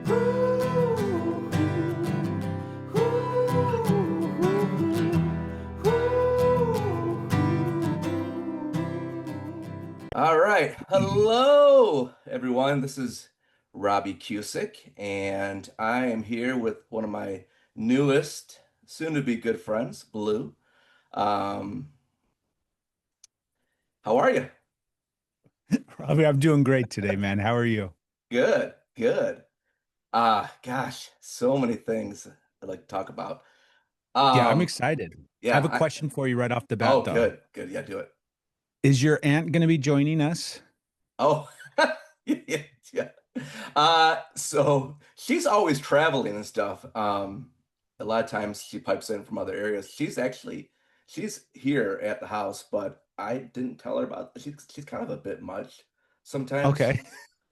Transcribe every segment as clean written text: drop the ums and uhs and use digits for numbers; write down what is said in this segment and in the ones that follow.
All right. Hello, everyone. This is Robbie Cusick, and I am here with one of my newest, soon-to-be good friends, Blue. Um, how are you? Robbie, I'm doing great today, man. How are you? Good, good. Gosh, so many things I'd like to talk about. Yeah, I'm Um, excited. I have yeah, a question for you right off the oh, bat, though. good, good. Yeah, do it. Is your aunt going to be joining us? Oh, yeah, yeah. So she's always traveling and stuff. A lot of times she pipes in from other areas. She's here at the house, but I didn't tell her about she's kind of a bit much sometimes. Okay.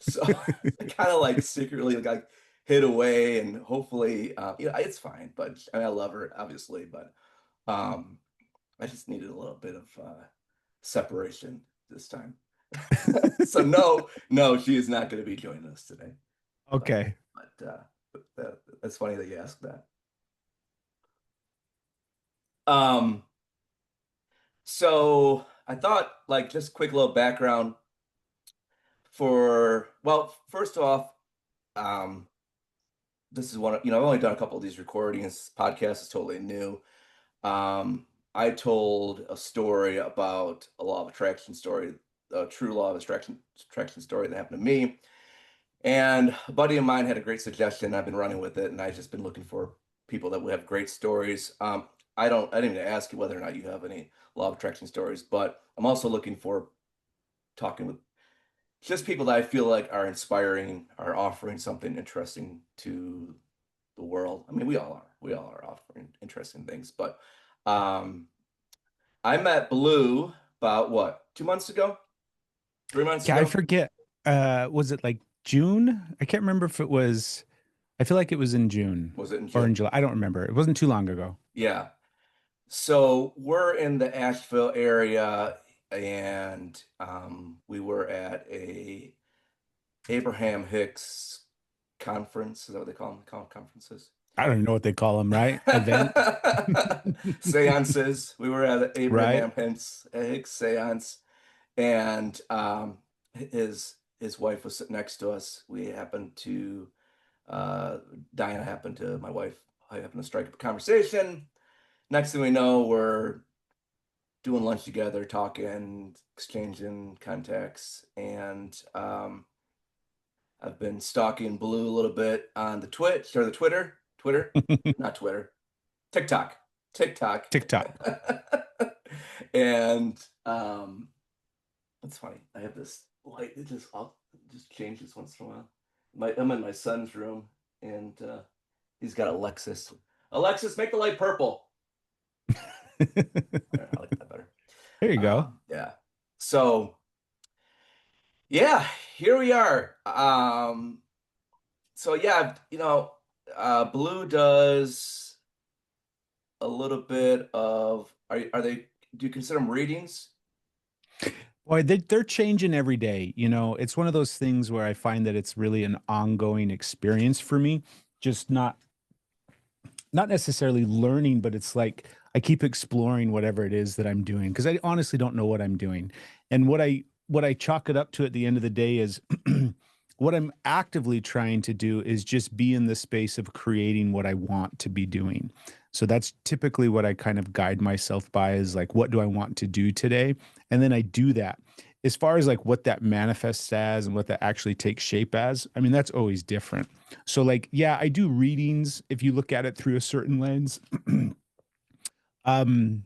So I kind of like secretly like hid away and hopefully it's fine, but I mean, I love her obviously, but um I just needed a little bit of separation this time. So no, no, she is not going to be joining us today. But Okay. that's funny that you asked that. Um, so I thought like just quick little background for well, first off, um, this is one of, I've only done a couple of these recordings. Podcast is totally new. I told a story about a law of attraction story, a true law of attraction story that happened to me. And a buddy of mine had a great suggestion. I've been running with it, and I've just been looking for people that would have great stories. I didn't even ask you whether or not you have any law of attraction stories, but I'm also looking for talking with just people that I feel like are inspiring, are offering something interesting to the world. I mean, we all are. We all are offering interesting things, but um, I met Blue about what, 2 months ago, 3 months Yeah, I ago? forget. Was it like June? I can't remember if it was, I feel like it was in June Was it in or June? in July. I don't remember. It wasn't too long ago. Yeah. So we're in the Asheville area, and we were at a Abraham Hicks conference. Is that what they call them? Conferences? I don't even know what they call them, right? Event, Seances. We were at an right? Hicks seance, and his wife was sitting next to us. We happened to Diana happened to my wife. I happened to strike up a conversation. Next thing we know, we're doing lunch together, talking, exchanging contacts, and I've been stalking Blue a little bit on the Twitch or the Twitter, not Twitter, TikTok, TikTok, TikTok. and it's funny. I have this light. I'll just change this once in a while. I'm in my son's room, and he's got Alexis. Alexis, make the light purple. I like that better. There you go. Yeah. So yeah, here we are. So yeah, Blue does a little bit of are they do you consider them readings? Boy, they're changing every day. It's one of those things where I find that it's really an ongoing experience for me. Just not necessarily learning, but it's like I keep exploring whatever it is that I'm doing because I honestly don't know what I'm doing. And what I chalk it up to at the end of the day is what I'm actively trying to do is just be in the space of creating what I want to be doing. So that's typically what I kind of guide myself by is like, what do I want to do today? And then I do that. As far as like what that manifests as and what that actually takes shape as, I mean, that's always different. So, like, yeah, I do readings if you look at it through a certain lens. um,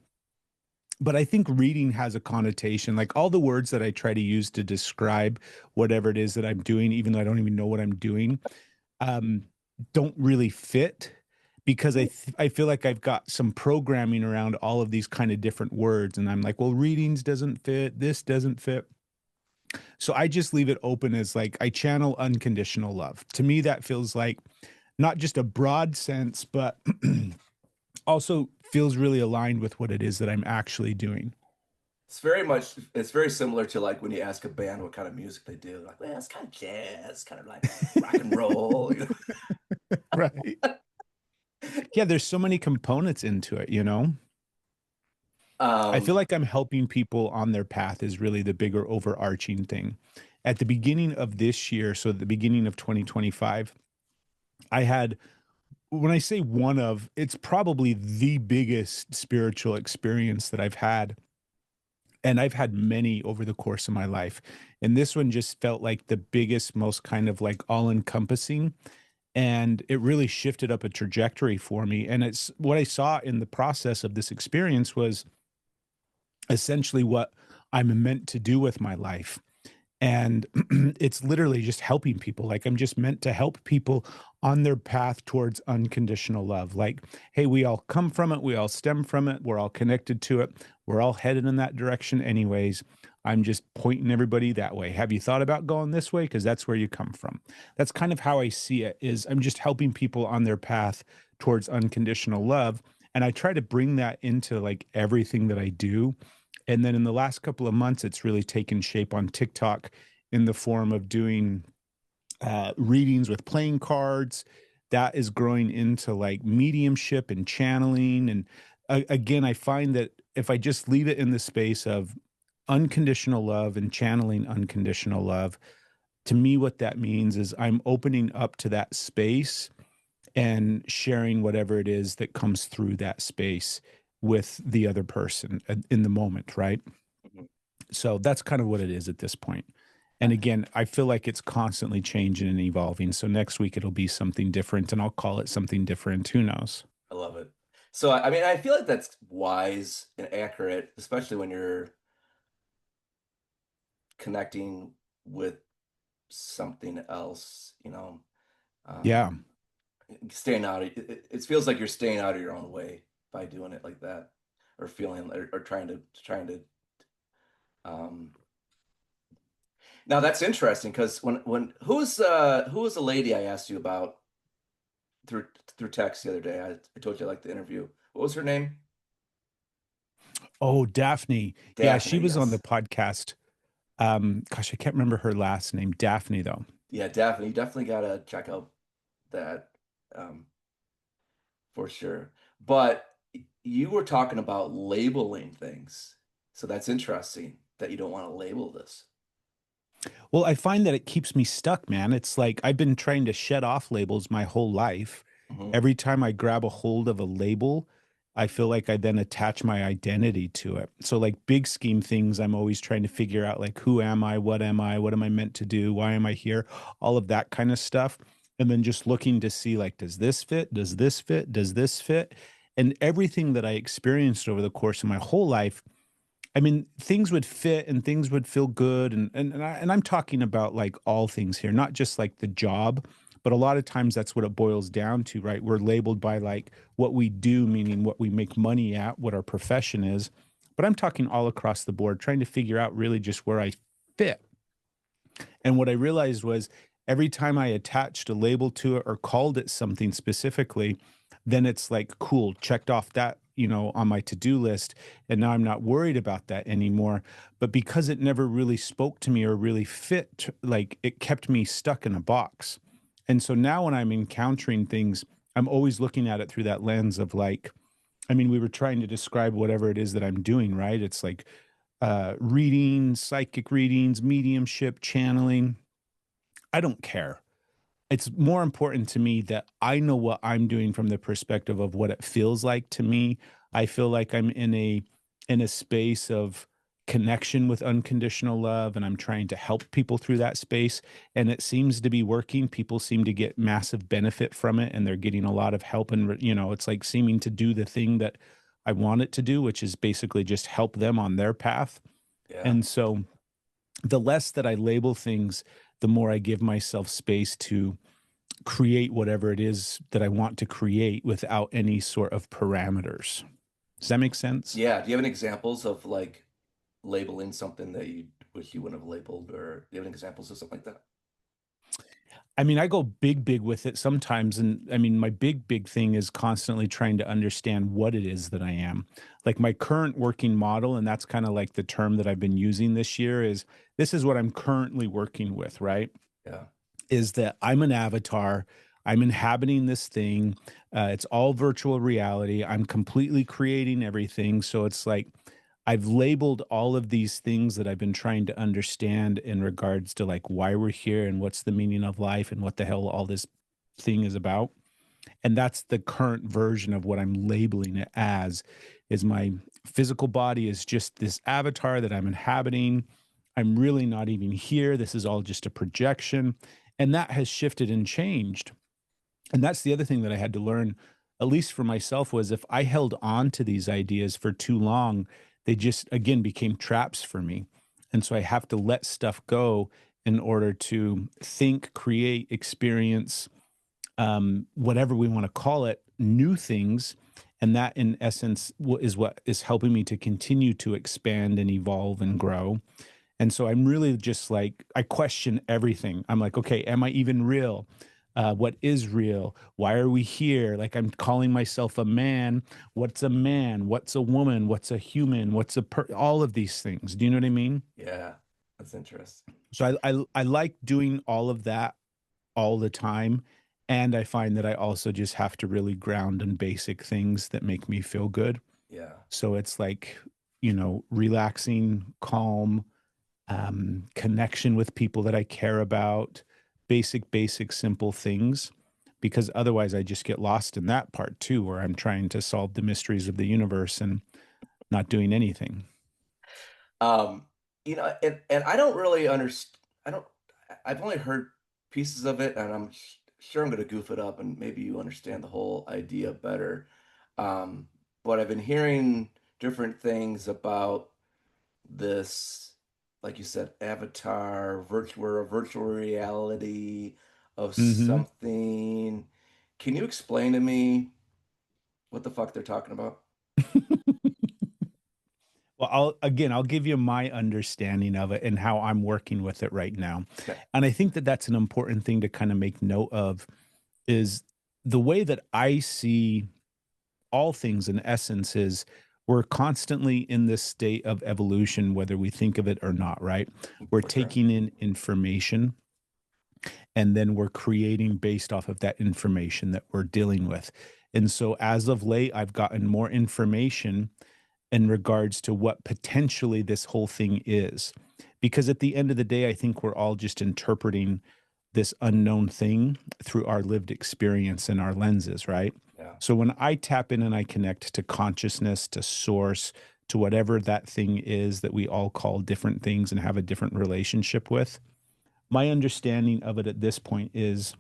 but I think reading has a connotation, like all the words that I try to use to describe whatever it is that I'm doing, even though I don't even know what I'm doing, um, don't really fit because I feel like I've got some programming around all of these kind of different words, and I'm like, well, readings doesn't fit, this doesn't fit. So I just leave it open as like I channel unconditional love. To me, that feels like not just a broad sense, but also feels really aligned with what it is that I'm actually doing. It's very similar to like when you ask a band what kind of music they do. Like, well, it's kind of jazz, kind of like rock and roll. Yeah, there's so many components into it, you know? I feel Um, like I'm helping people on their path is really the bigger overarching thing. At the beginning of this year, so at the beginning of 2025, I had, when I say one of, it's probably the biggest spiritual experience that I've had. And I've had many over the course of my life. And this one just felt like the biggest, most kind of like all encompassing. And it really shifted up a trajectory for me. And it's what I saw in the process of this experience was essentially what I'm meant to do with my life. And it's literally just helping people. Like I'm just meant to help people on their path towards unconditional love. Like, hey, we all come from it, we all stem from it, we're all connected to it, we're all headed in that direction anyways. I'm just pointing everybody that way. Have you thought about going this way? Because that's where you come from. That's kind of how I see it, is I'm just helping people on their path towards unconditional love. And I try to bring that into like everything that I do. And then in the last couple of months, it's really taken shape on TikTok in the form of doing readings with playing cards. That is growing into like mediumship and channeling. And again, I find that if I just leave it in the space of unconditional love and channeling unconditional love, to me, what that means is I'm opening up to that space and sharing whatever it is that comes through that space with the other person in the moment, right? mhm. So that's kind of what it is at this point. And again, I feel like it's constantly changing and evolving. So next week it'll be something different and I'll call it something different. Who knows? I love it. So, I mean, I feel like that's wise and accurate, especially when you're connecting with something else, Yeah. um, staying out. It feels like you're staying out of your own way by doing it like that, or feeling, or trying to. Um, Now that's interesting because when who was the lady I asked you about through through text the other day? I told you I liked the interview. What was her name? Oh, Daphne. Yeah, she Daphne, was on the yes. podcast. Gosh, I can't remember her last name. Daphne, though. Yeah, Daphne. You definitely gotta check out that um, for sure. But you were talking about labeling things, so that's interesting that you don't want to label this. Well, I find that it keeps me stuck, man. It's like I've been trying to shed off labels my whole life. Hmm. Every time I grab a hold of a label, I feel like I then attach my identity to it. So, like big scheme things, I'm always trying to figure out like who am I? What am I? What am I meant to do? Why am I here? All of that kind of stuff. And then just looking to see like, does this fit? Does this fit? Does this fit? And everything that I experienced over the course of my whole life, I mean, things would fit and things would feel good, and I'm talking about like all things here, not just like the job, but a lot of times that's what it boils down to, right? We're labeled by like what we do, meaning what we make money at, what our profession is. But I'm talking all across the board, trying to figure out really just where I fit. And what I realized was every time I attached a label to it or called it something specifically, then it's like, cool, checked off that, on my to-do list. And now I'm not worried about that anymore. But because it never really spoke to me or really fit, like it kept me stuck in a box. And so now when I'm encountering things, I'm always looking at it through that lens of like, I mean, we were trying to describe whatever it is that I'm doing, right? It's like readings, psychic readings, mediumship, channeling. I don't care. It's more important to me that I know what I'm doing from the perspective of what it feels like to me. I feel like I'm in a space of connection with unconditional love and I'm trying to help people through that space and it seems to be working. People seem to get massive benefit from it and they're getting a lot of help and it's like seeming to do the thing that I want it to do, which is basically just help them on their path. Yeah. And so the less that I label things, the more I give myself space to create whatever it is that I want to create without any sort of parameters. Does that make sense? Yeah. Do you have any examples of like labeling something that you wish you wouldn't have labeled, or do you have any examples of something like that? I mean, I go big, big with it sometimes. And I mean, my big, big thing is constantly trying to understand what it is that I am. Like my current working model, and that's kind of like the term that I've been using this year is this is what I'm currently working with, right? Yeah. Is that I'm an avatar. I'm inhabiting this thing. It's all virtual reality. I'm completely creating everything. So it's like I've labeled all of these things that I've been trying to understand in regards to like why we're here and what's the meaning of life and what the hell all this thing is about. And that's the current version of what I'm labeling it as, is my physical body is just this avatar that I'm inhabiting. I'm really not even here. This is all just a projection. And that has shifted and changed. And that's the other thing that I had to learn, at least for myself, was if I held on to these ideas for too long, they just again became traps for me. And so I have to let stuff go in order to think, create, experience, whatever we want to call it, new things. And that, in essence, is what is helping me to continue to expand and evolve and grow. And so I'm really just like, I question everything. I'm like, okay, am I even real? What is real? Why are we here? Like, I'm calling myself a man. What's a man? What's a woman? What's a human? All of these things. Do you know what I mean? Yeah, that's interesting. So I like doing all of that all the time. And I find that I also just have to really ground in basic things that make me feel good. Yeah. So it's like, relaxing, calm, connection with people that I care about, basic, simple things. Because otherwise, I just get lost in that part too, where I'm trying to solve the mysteries of the universe and not doing anything. Um, and I don't really understand. I've only heard pieces of it, and I'm sure I'm going to goof it up, and maybe you understand the whole idea better. Um, but I've been hearing different things about this, like you said, avatar, virtual reality of Hmm. something. Can you explain to me what the fuck they're talking about? Well, I'll give you my understanding of it and how I'm working with it right now. Okay. And I think that that's an important thing to kind of make note of, is the way that I see all things in essence is we're constantly in this state of evolution, whether we think of it or not, right? We're For sure. taking in information and then we're creating based off of that information that we're dealing with. And so as of late, I've gotten more information in regards to what potentially this whole thing is. Because at the end of the day, I think we're all just interpreting this unknown thing through our lived experience and our lenses, right? Yeah. So when I tap in and I connect to consciousness, to source, to whatever that thing is that we all call different things and have a different relationship with, my understanding of it at this point is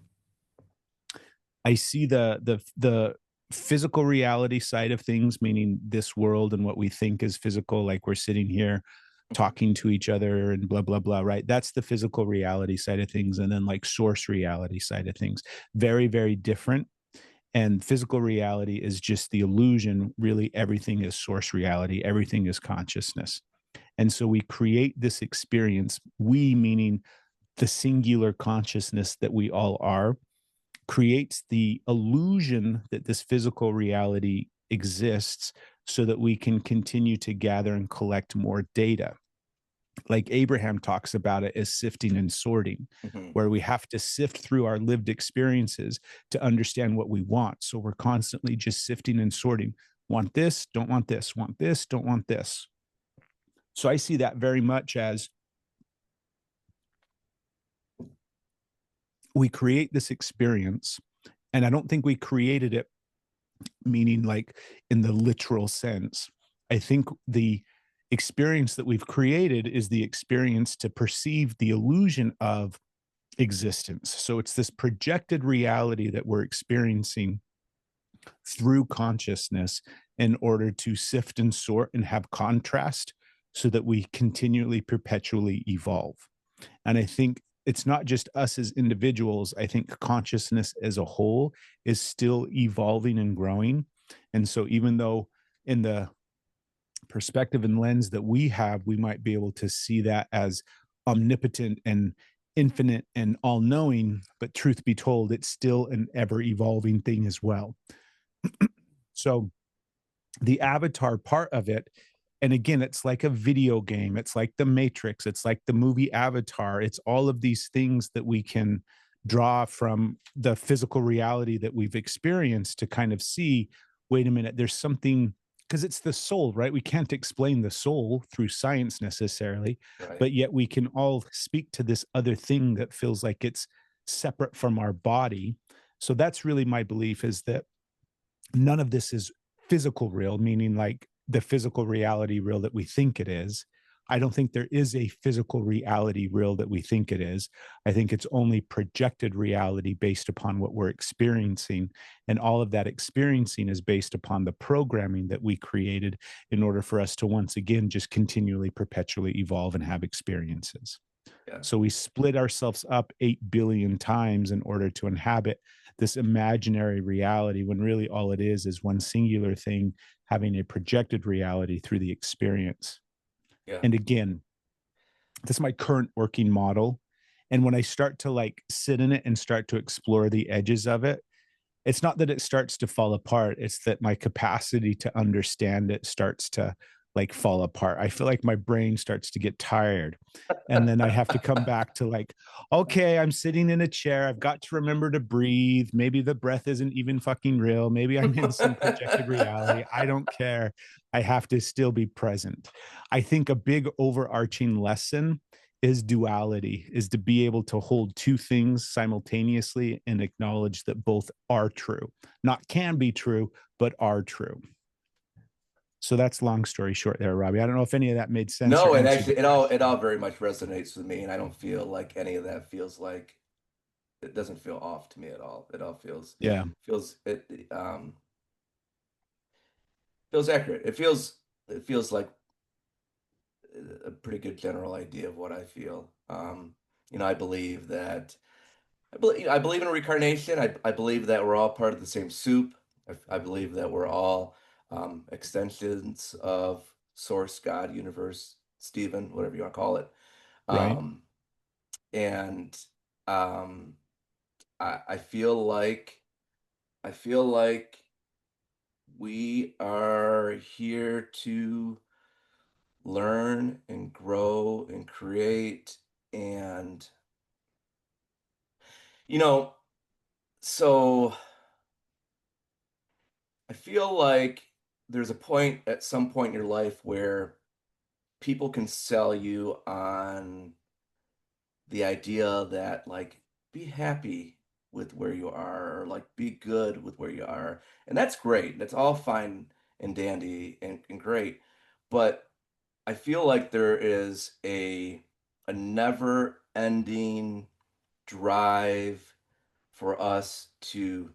I see the physical reality side of things, meaning this world and what we think is physical, like we're sitting here Mhm. talking to each other and blah blah blah, right? That's the physical reality side of things, and then like source reality side of things. Very different. And physical reality is just the illusion. Really, everything is source reality, everything is consciousness. And so we create this experience, we meaning the singular consciousness that we all are, creates the illusion that this physical reality exists so that we can continue to gather and collect more data. Like Abraham talks about it as sifting and sorting, Mhm. where we have to sift through our lived experiences to understand what we want. So we're constantly just sifting and sorting. Want this, don't want this, want this, don't want this. So I see that very much as we create this experience, and I don't think we created it meaning like in the literal sense. I think the experience that we've created is the experience to perceive the illusion of existence. So it's this projected reality that we're experiencing through consciousness in order to sift and sort and have contrast so that we continually, perpetually evolve. And I think it's not just us as individuals. I think consciousness as a whole is still evolving and growing. And so, even though in the perspective and lens that we have, we might be able to see that as omnipotent and infinite and all knowing, but truth be told, it's still an ever evolving thing as well. So, the avatar part of it, and again, it's like a video game, it's like the Matrix, it's like the movie Avatar, it's all of these things that we can draw from the physical reality that we've experienced to kind of see, wait a minute, there's something, because it's the soul, right? We can't explain the soul through science necessarily, Right. but yet we can all speak to this other thing that feels like it's separate from our body. So that's really my belief, is that none of this is physical real, meaning like the physical reality real that we think it is. I don't think there is a physical reality real that we think it is. I think it's only projected reality based upon what we're experiencing. And all of that experiencing is based upon the programming that we created in order for us to once again just continually, perpetually evolve and have experiences. Yeah. So we split ourselves up 8 billion times in order to inhabit this imaginary reality, when really all it is one singular thing having a projected reality through the experience. Yeah. And again, this is my current working model. And when I start to like sit in it and start to explore the edges of it, it's not that it starts to fall apart, it's that my capacity to understand it starts to like fall apart. I feel like my brain starts to get tired, and then I have to come back to like, okay, I'm sitting in a chair, I've got to remember to breathe, maybe the breath isn't even fucking real, maybe I'm in some projected reality, I don't care, I have to still be present. I think a big overarching lesson is duality, is to be able to hold two things simultaneously and acknowledge that both are true, not can be true, but are true. So that's long story short there, Robbie. I don't know if any of that made sense or No, it answered actually your it all question. very much resonates with me, and I don't feel like any of that feels like it doesn't feel off to me at all. It all Yeah. feels it feels accurate. It feels like a pretty good general idea of what I feel. I believe that I believe in reincarnation. I believe that we're all part of the same soup. I believe that we're all extensions of Source, God, Universe, Stephen, whatever you want to call it. Right. Um, and um, I feel like we are here to learn and grow and create and you know so I feel like there's a point at some point in your life where people can sell you on the idea that like be happy with where you are or like be good with where you are, and that's great, that's all fine and dandy and great, but I feel like there is a never ending drive for us to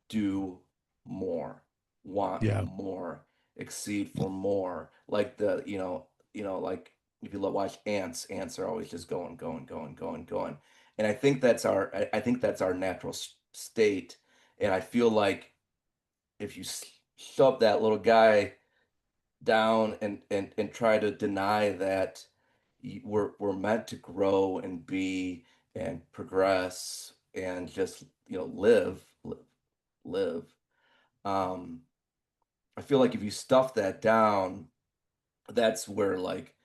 do more, want Yeah. more, exceed for more. Like like if you watch ants are always just going, going, going, going, going. And I think that's our natural state. And I feel like if you shove that little guy down and try to deny that we're meant to grow and be and progress and just live. um I feel like if you stuff that down, that's where like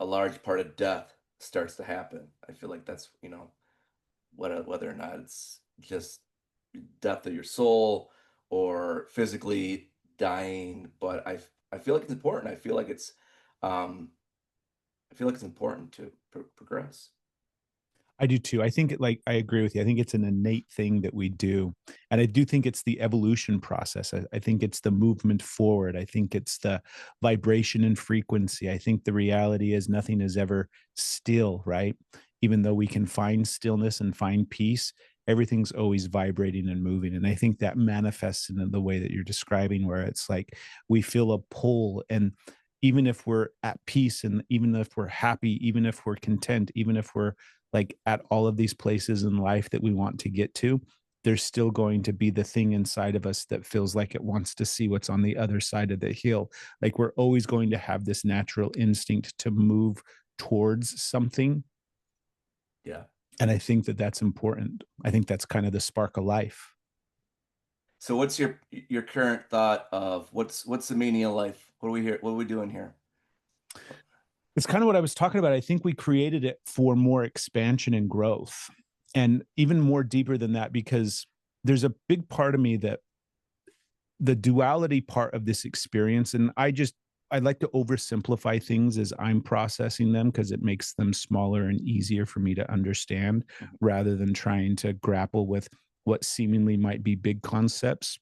a large part of death starts to happen. I feel like that's whether or not it's just death of your soul or physically dying, but I feel like it's important. Um I feel like it's important to progress. I do too. I think like I agree with you. I think it's an innate thing that we do. And I do think it's the evolution process. I think it's the movement forward. I think it's the vibration and frequency. I think the reality is nothing is ever still, right? Even though we can find stillness and find peace, everything's always vibrating and moving. And I think that manifests in the way that you're describing, where it's like we feel a pull. And even if we're at peace, and even if we're happy, even if we're content, even if we're like at all of these places in life that we want to get to, there's still going to be the thing inside of us that feels like it wants to see what's on the other side of the hill. Like we're always going to have this natural instinct to move towards something. Yeah. And I think that that's important. I think that's kind of the spark of life. So what's your current thought of what's the meaning of life? What are we here? What are we doing here? It's kind of what I was talking about. I think we created it for more expansion and growth. And even more deeper than that, because there's a big part of me that the duality part of this experience, and I like to oversimplify things as I'm processing them because it makes them smaller and easier for me to understand Mhm. rather than trying to grapple with what seemingly might be big concepts.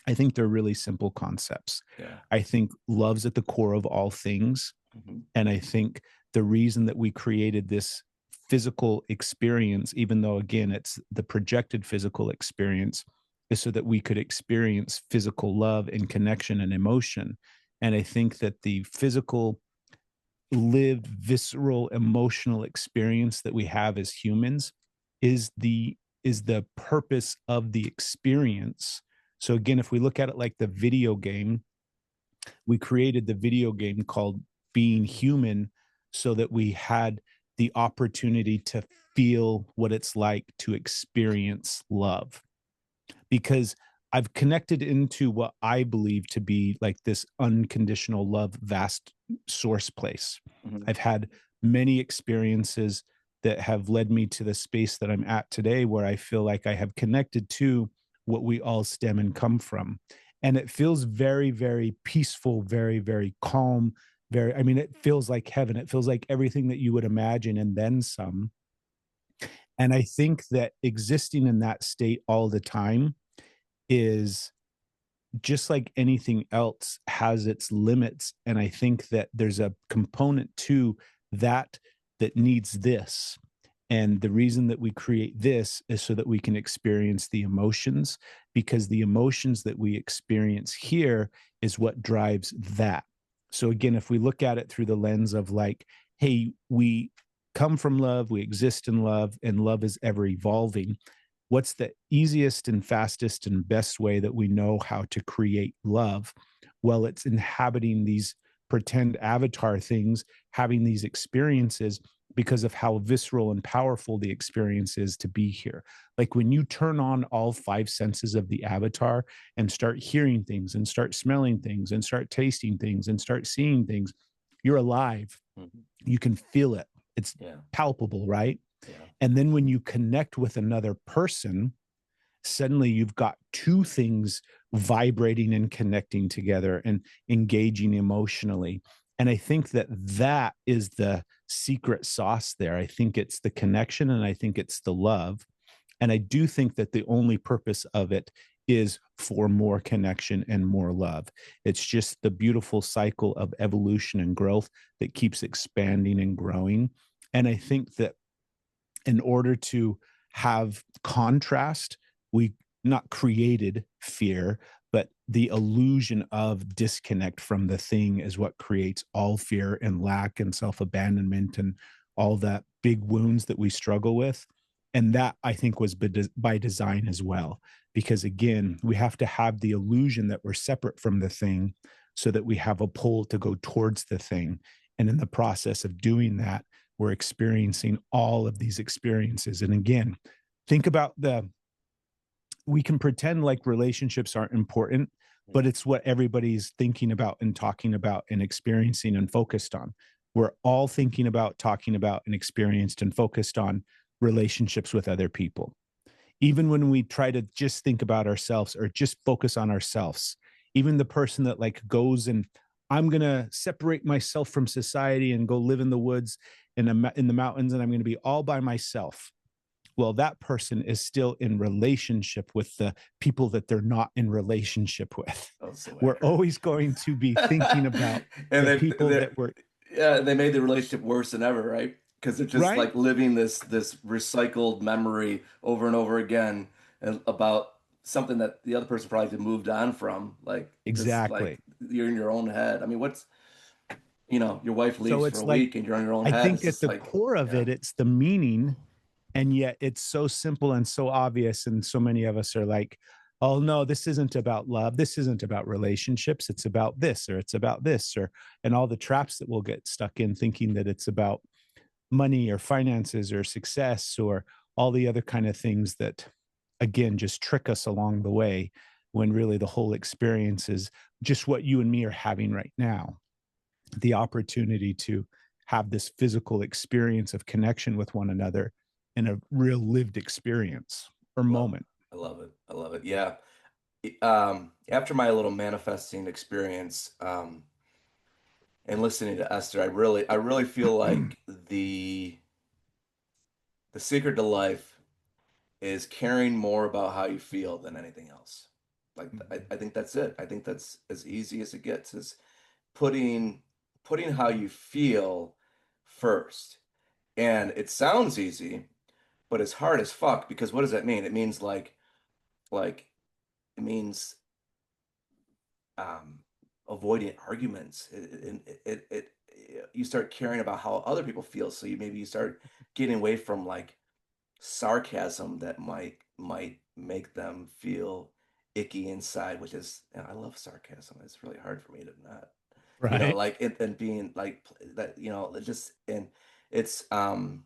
I think they're really simple concepts. Yeah. I think love's at the core of all things. Mhm. And I think the reason that we created this physical experience, even though again it's the projected physical experience, is so that we could experience physical love and connection and emotion. And I think that the physical, lived, visceral, emotional experience that we have as humans is the purpose of the experience. So again, if we look at it like the video game, we created the video game called Being Human so that we had the opportunity to feel what it's like to experience love. Because I've connected into what I believe to be like this unconditional love, vast source place. Mhm. I've had many experiences that have led me to the space that I'm at today, where I feel like I have connected to what we all stem and come from. And it feels very, very peaceful, very, very calm. Very, I mean, it feels like heaven. It feels like everything that you would imagine and then some. And I think that existing in that state all the time is just like anything else has its limits. And I think that there's a component to that that needs this. And the reason that we create this is so that we can experience the emotions, because the emotions that we experience here is what drives that. So again, if we look at it through the lens of like, hey, we come from love, we exist in love, and love is ever evolving. What's the easiest and fastest and best way that we know how to create love? Well, it's inhabiting these pretend avatar things, having these experiences because of how visceral and powerful the experience is to be here. Like when you turn on all five senses of the avatar and start hearing things and start smelling things and start tasting things and start seeing things, you're alive. Mhm. You can feel it. It's Yeah. palpable, right? Yeah. And then when you connect with another person, suddenly you've got two things vibrating and connecting together and engaging emotionally. And I think that that is the secret sauce there. I think it's the connection and I think it's the love. And I do think that the only purpose of it is for more connection and more love. It's just the beautiful cycle of evolution and growth that keeps expanding and growing. And I think that in order to have contrast, we not created fear, but the illusion of disconnect from the thing is what creates all fear and lack and self abandonment and all that big wounds that we struggle with. And that I think was by design as well. Because again, we have to have the illusion that we're separate from the thing so that we have a pull to go towards the thing. And in the process of doing that, we're experiencing all of these experiences. And again, think about we can pretend like relationships aren't important, but it's what everybody's thinking about and talking about and experiencing and focused on. We're all thinking about, talking about, and experienced and focused on relationships with other people. Even when we try to just think about ourselves or just focus on ourselves, even the person that like goes and I'm going to separate myself from society and go live in the woods in the mountains and I'm going to be all by myself. Well, that person is still in relationship with the people that they're not in relationship with. That was so We're accurate. always going to be thinking about And the they people they that were yeah, they made the relationship worse than ever, right? Because they're just right. like living this recycled memory over and over again and about something that the other person probably moved on from. Like this, like Exactly. you're in your own head. I mean, what's your wife So leaves for it's a like, week and you're in your own I head. think It's at just the like, core of yeah. it, it's the meaning. And yet it's so simple and so obvious. And so many of us are like, oh, no, this isn't about love. This isn't about relationships. It's about this, or it's about this, and all the traps that we'll get stuck in thinking that it's about money or finances or success or all the other kind of things that, again, just trick us along the way when really the whole experience is just what you and me are having right now, the opportunity to have this physical experience of connection with one another in a real lived experience or Love, moment. I love it. I love it. Yeah. After my little manifesting experience, and listening to Esther, I really feel like the secret to life is caring more about how you feel than anything else. Like I think that's it. I think that's as easy as it gets is putting putting how you feel first. And it sounds easy, but it's hard as fuck because what does that mean? It means like it means um avoiding arguments. You start caring about how other people feel, so you start getting away from like sarcasm that might make them feel icky inside, which is, I love sarcasm. It's really hard for me to not, Right. like and being like that, it just and it's when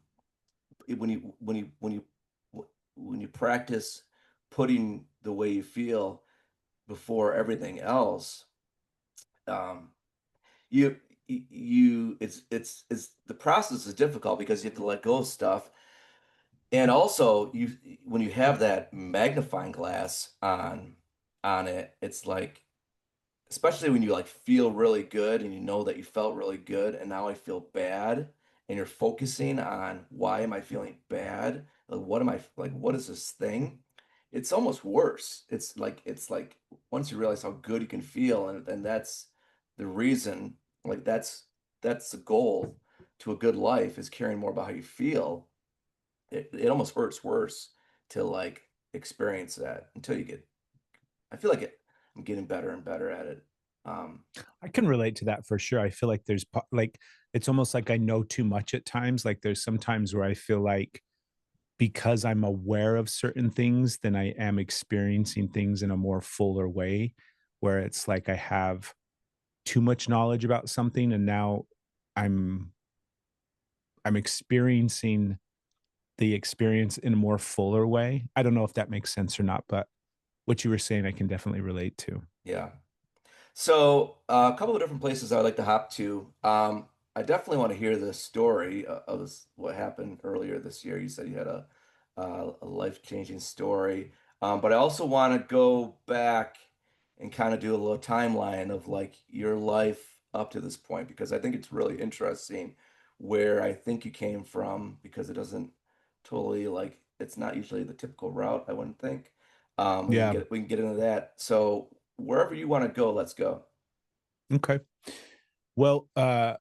you practice putting the way you feel before everything else, um you it's the process is difficult because you have to let go of stuff. And also, when you have that magnifying glass on it, it's like, especially when you like feel really good and you know that you felt really good and now I feel bad, and you're focusing on why am I feeling bad? Like what am I like what is this thing? It's almost worse. It's like once you realize how good you can feel, and that's the reason, like that's the goal to a good life, is caring more about how you feel. It almost hurts worse to like experience that until you get, I feel like I'm getting better and better at it. Um, I can relate to that for sure. I feel like like it's almost like I know too much at times. Like there's some times where I feel like because I'm aware of certain things, then I am experiencing things in a more fuller way, where it's like I have too much knowledge about something and now I'm I'm experiencing the experience in a more fuller way. I don't know if that makes sense or not, but what you were saying I can definitely relate to. yeah. So a couple of different places I'd like to hop to. I definitely want to hear the story of what happened earlier this year. You said you had a life-changing story, but I also want to go back and kind of do a little timeline of like your life up to this point, because I think it's really interesting where I think you came from, because it doesn't totally like it's not usually the typical route, I wouldn't think. Yeah. We can get into that. So wherever you want to go, let's go. Okay. Well, I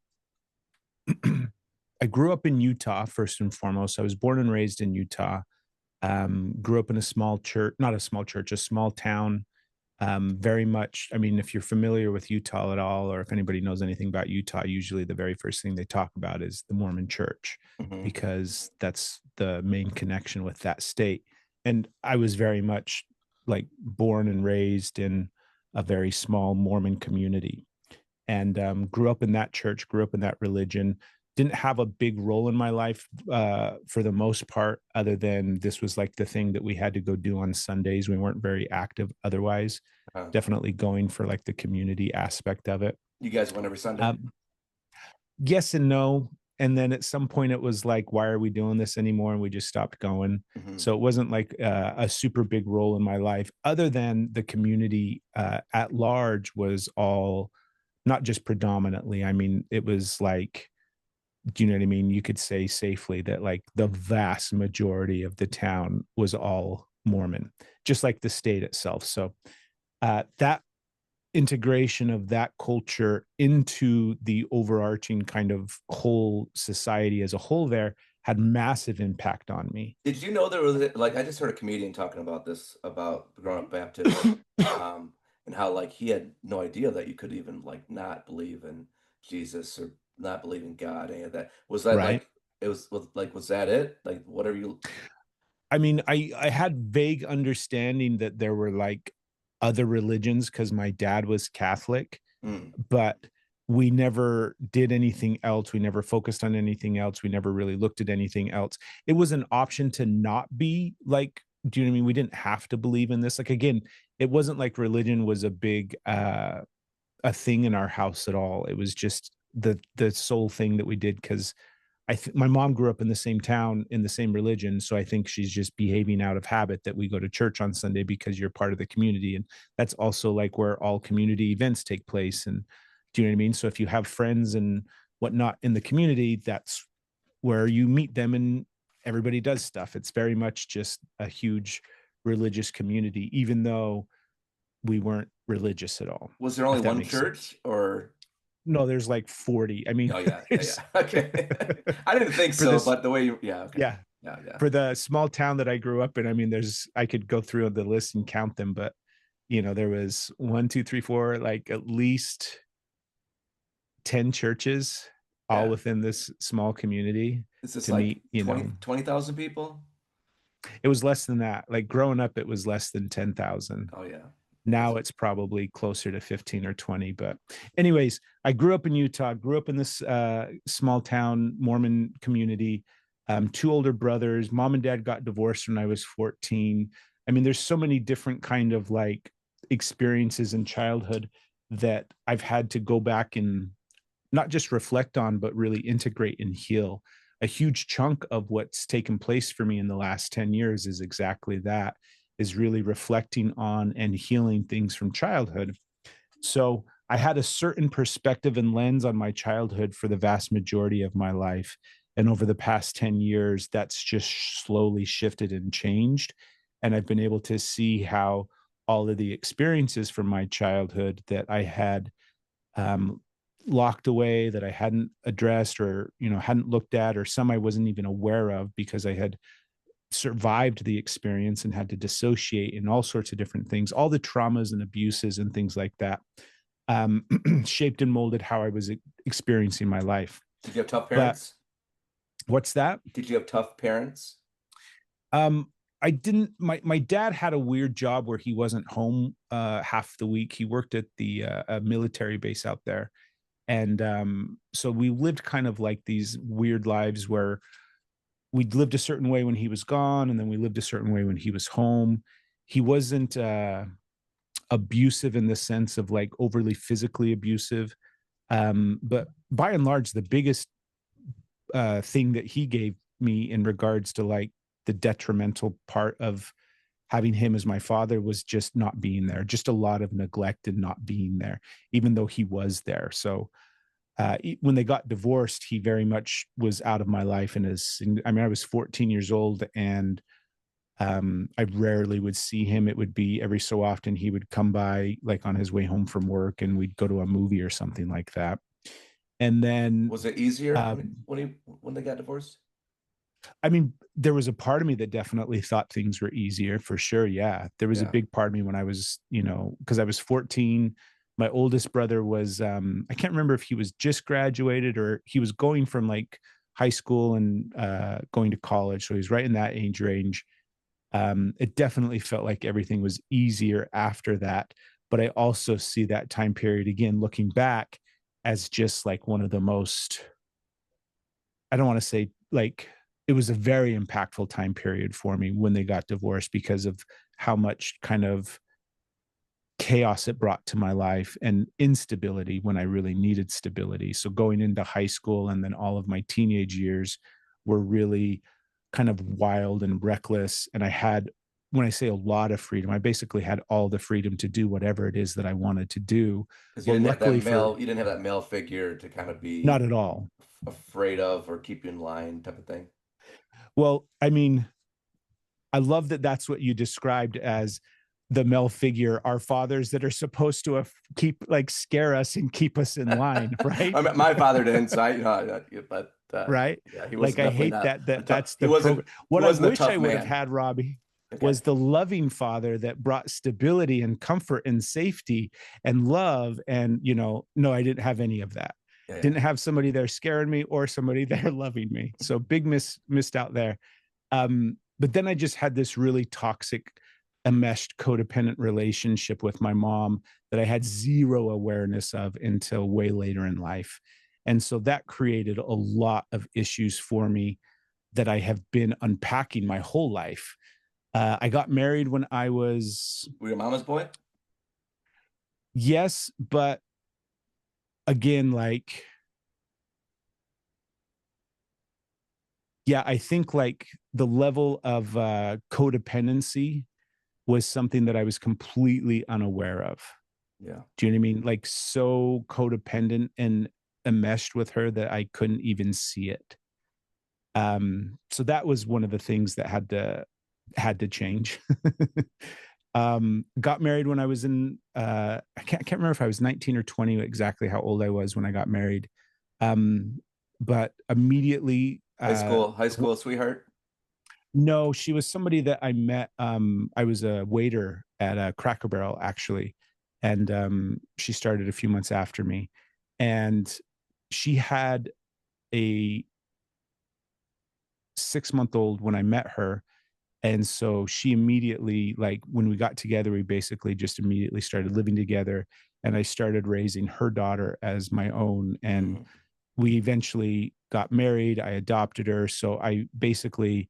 grew up in Utah first and foremost. I was born and raised in Utah. Grew up in a small church, not a small church, a small town. Very much, I mean, if you're familiar with Utah at all, or if anybody knows anything about Utah, usually the very first thing they talk about is the Mormon church, Hmm. because that's the main connection with that state. And I was very much like born and raised in a very small Mormon community, and grew up in that church, grew up in that religion. Didn't have a big role in my life for the most part, other than this was like the thing that we had to go do on Sundays. We weren't very active otherwise. Uh, Definitely going for like the community aspect of it. you guys went every Sunday? Um, yes and no. And then at some point it was like, why are we doing this anymore? And we just stopped going. Hmm. So it wasn't like a super big role in my life, other than the community at large was all, not just predominantly. I mean, it was like, do you know what I mean? You could say safely that like the vast majority of the town was all Mormon, just like the state itself. So that integration of that culture into the overarching kind of whole society as a whole there had massive impact on me. Did you know there was like, I just heard a comedian talking about this about growing up Baptist, um, and how like he had no idea that you could even like not believe in Jesus or not believe in God, any of that. Was that Right. like was that it? Like whatever you. I mean, I had vague understanding that there were like other religions because my dad was Catholic, Mm, but we never did anything else. We never focused on anything else. We never really looked at anything else. It was an option to not be like, do you know what I mean? We didn't have to believe in this. Like again, it wasn't like religion was a thing in our house at all. It was just the sole thing that we did because my mom grew up in the same town in the same religion, so I think she's just behaving out of habit that we go to church on Sunday because you're part of the community, and that's also like where all community events take place. And do you know what I mean? So if you have friends and whatnot in the community, that's where you meet them and everybody does stuff. It's very much just a huge religious community, even though we weren't religious at all, Was there only if that one makes sense. church or? No, there's like 40. I mean, Oh yeah, yeah, there's yeah. Okay. I didn't think for so, this, but the way you, yeah, okay. yeah, Yeah, yeah. for the small town that I grew up in, I mean, I could go through the list and count them, but there was one, two, three, four, like at least 10 churches all Yeah. within this small community Is this to like meet, 20,000 people? it was less than that. Like growing up, it was less than 10,000. Oh yeah. Now That's it's probably closer to 15 or 20. But, anyways, I grew up in Utah, grew up in this small town Mormon community. Two older brothers. Mom and dad got divorced when I was 14. I mean, there's so many different kind of like experiences in childhood that I've had to go back and not just reflect on, but really integrate and heal. A huge chunk of what's taken place for me in the last 10 years is exactly that, is really reflecting on and healing things from childhood. So I had a certain perspective and lens on my childhood for the vast majority of my life. And over the past 10 years, that's just slowly shifted and changed. And I've been able to see how all of the experiences from my childhood that I had um, locked away, that I hadn't addressed or hadn't looked at, or some I wasn't even aware of because I had survived the experience and had to dissociate and all sorts of different things, all the traumas and abuses and things like that, um, shaped and molded how I was experiencing my life. Did you have tough But parents? what's that? Did you have tough parents? Um, I didn't. My dad had a weird job where he wasn't home half the week. He worked at the military base out there, and so we lived kind of like these weird lives where we lived a certain way when he was gone, and then we lived a certain way when he was home. He wasn't abusive in the sense of like overly physically abusive, but by and large, the biggest thing that he gave me in regards to like the detrimental part of having him as my father was just not being there, just a lot of neglect and not being there, even though he was there. So when they got divorced, he very much was out of my life. And I mean, I was 14 years old, and I rarely would see him. It would be every so often he would come by, like on his way home from work, and we'd go to a movie or something like that. And then, Was it easier um, when they got divorced? I mean, there was a part of me that definitely thought things were easier for sure. Yeah. There was a Yeah. big part of me when I was, because I was 14. My oldest brother was, I can't remember if he was just graduated or he was going from like high school and going to college. So he's right in that age range. It definitely felt like everything was easier after that. But I also see that time period again, looking back, as just like one of the most, I don't want to say like, it was a very impactful time period for me when they got divorced because of how much kind of chaos it brought to my life and instability when I really needed stability. So going into high school and then all of my teenage years were really kind of wild and reckless. And I had, when I say a lot of freedom, I basically had all the freedom to do whatever it is that I wanted to do. Because Well, luckily for, you didn't have that male figure to kind of not be at all. afraid of or keep you in line type of thing. Well, I mean, I love that that's what you described as the male figure, our fathers that are supposed to keep like scare us and keep us in line, right? I mean, my father didn't, so but Right? yeah, he Like wasn't I definitely hate not that a that tough. that's the program. He What I wasn't a wish tough I would have man. had, Robbie, Okay. was the loving father that brought stability and comfort and safety and love. And no, I didn't have any of that. Yeah, yeah. Didn't have somebody there scaring me or somebody there loving me. So big missed out there. But then I just had this really toxic, enmeshed, codependent relationship with my mom that I had zero awareness of until way later in life. And so that created a lot of issues for me that I have been unpacking my whole life. I got married when I was, Were you a mama's boy? yes, but again, like Yeah, I think like the level of codependency was something that I was completely unaware of. Yeah. Do you know what I mean? Like so codependent and enmeshed with her that I couldn't even see it. So that was one of the things that had to change. Got married when I was in I can't remember if I was 19 or 20 exactly how old I was when I got married. But immediately High school sweetheart. no, she was somebody that I met. I was a waiter at a Cracker Barrel actually, and she started a few months after me, and she had a 6 month old when I met her. And so she immediately, like when we got together, we basically just immediately started living together. And I started raising her daughter as my own. And Hmm. we eventually got married. I adopted her. So I basically,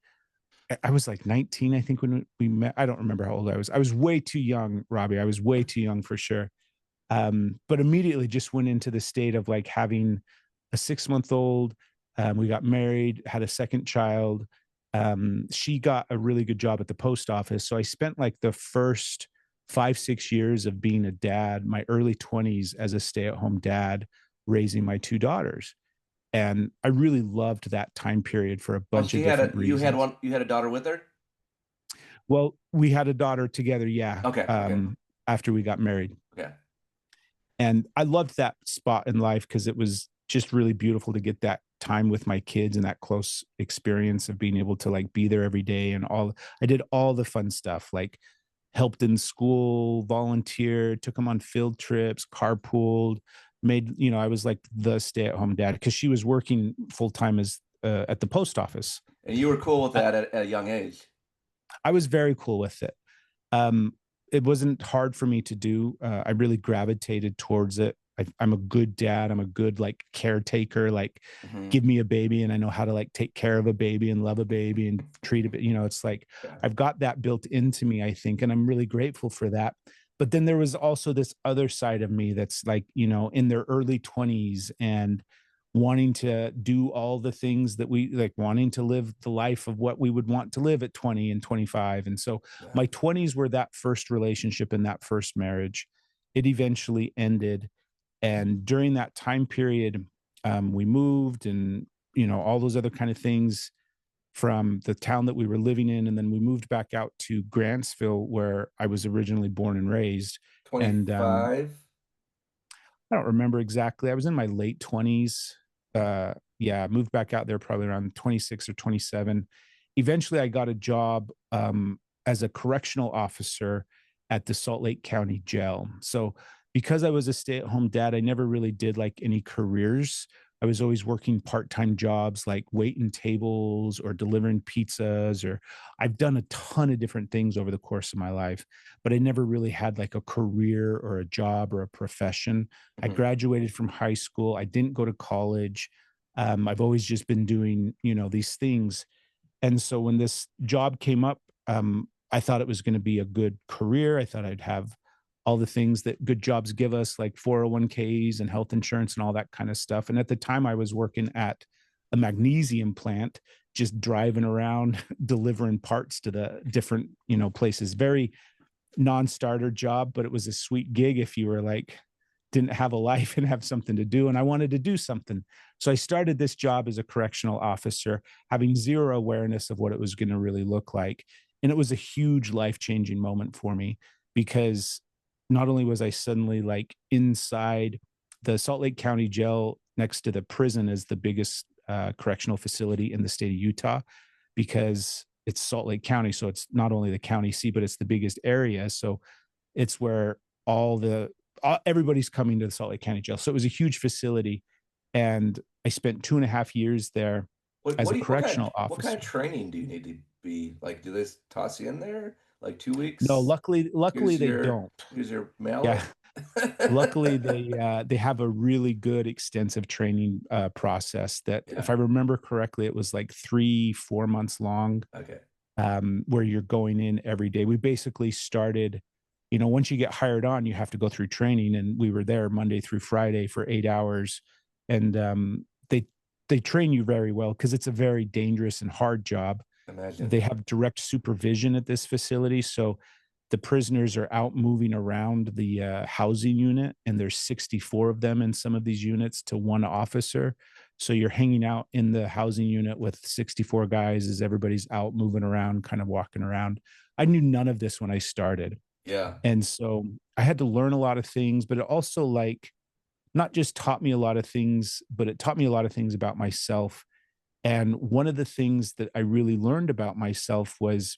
I was like 19, I think, when we met. I don't remember how old I was. I was way too young, Robbie. I was way too young for sure. But immediately just went into the state of like having a 6 month old. We got married, had a second child. She got a really good job at the post office. So I spent like the first 5, 6 years of being a dad, my early 20s as a stay at home dad, raising my two daughters. And I really loved that time period for a Oh, bunch of different reasons. you had a daughter with her? Well, we had a daughter together, yeah, Okay, okay, after we got married. okay. And I loved that spot in life because it was just really beautiful to get that time with my kids and that close experience of being able to like be there every day and all. I did all the fun stuff, like helped in school, volunteered, took them on field trips, carpooled, I was like the stay-at-home dad because she was working full-time as at the post office. And you were cool with I, that at a young age. I was very cool with it. Um, it wasn't hard for me to do. I really gravitated towards it. I'm a good dad. I'm a good like caretaker. Like, Hmm. give me a baby, and I know how to like take care of a baby and love a baby and treat it. It's like Yeah. I've got that built into me, I think, and I'm really grateful for that. But then there was also this other side of me that's like, in their early 20s and wanting to do all the things that we like, wanting to live the life of what we would want to live at 20 and 25. And so Yeah. my 20s were that first relationship and that first marriage. It eventually ended. And during that time period, we moved and, all those other kind of things from the town that we were living in. And then we moved back out to Grantsville, where I was originally born and raised. And 25. I don't remember exactly. I was in my late 20s. Yeah. Yeah, I moved back out there probably around 26 or 27. Eventually, I got a job as a correctional officer at the Salt Lake County Jail. So, because I was a stay at home dad, I never really did like any careers. I was always working part time jobs like waiting tables or delivering pizzas, or I've done a ton of different things over the course of my life, but I never really had like a career or a job or a profession. I Hmm. graduated from high school. I didn't go to college. I've always just been doing, these things. And so when this job came up, I thought it was going to be a good career. I thought I'd have all the things that good jobs give us, like 401ks and health insurance and all that kind of stuff. And at the time, I was working at a magnesium plant, just driving around delivering parts to the different, places. Very non-starter job, but it was a sweet gig if you were like didn't have a life and have something to do. And I wanted to do something. So I started this job as a correctional officer, having zero awareness of what it was going to really look like. And it was a huge life-changing moment for me because not only was I suddenly like inside the Salt Lake County jail next to the prison is the biggest correctional facility in the state of Utah because it's Salt Lake County. So it's not only the county seat, but it's the biggest area. So it's where everybody's coming to the Salt Lake County jail. So it was a huge facility. And I spent 2.5 years there as a correctional What kind of officer. training do you need to be like? Do they toss you in there like two No, weeks? luckily they don't. Here's your Yeah. mallet. Luckily they have a really good extensive training process that Yeah. if I remember correctly, it was like 3, 4 months long, Okay. where you're going in every day. We basically started, once you get hired on, you have to go through training. And we were there Monday through Friday for 8 hours. And they they train you very well because it's a very dangerous and hard job. Imagine. They have direct supervision at this facility, so the prisoners are out moving around the housing unit, and there's 64 of them in some of these units to one officer. So you're hanging out in the housing unit with 64 guys as everybody's out moving around, kind of walking around. I knew none of this when I started. Yeah. And so I had to learn a lot of things, but it also like not just taught me a lot of things, but it taught me a lot of things about myself. And one of the things that I really learned about myself was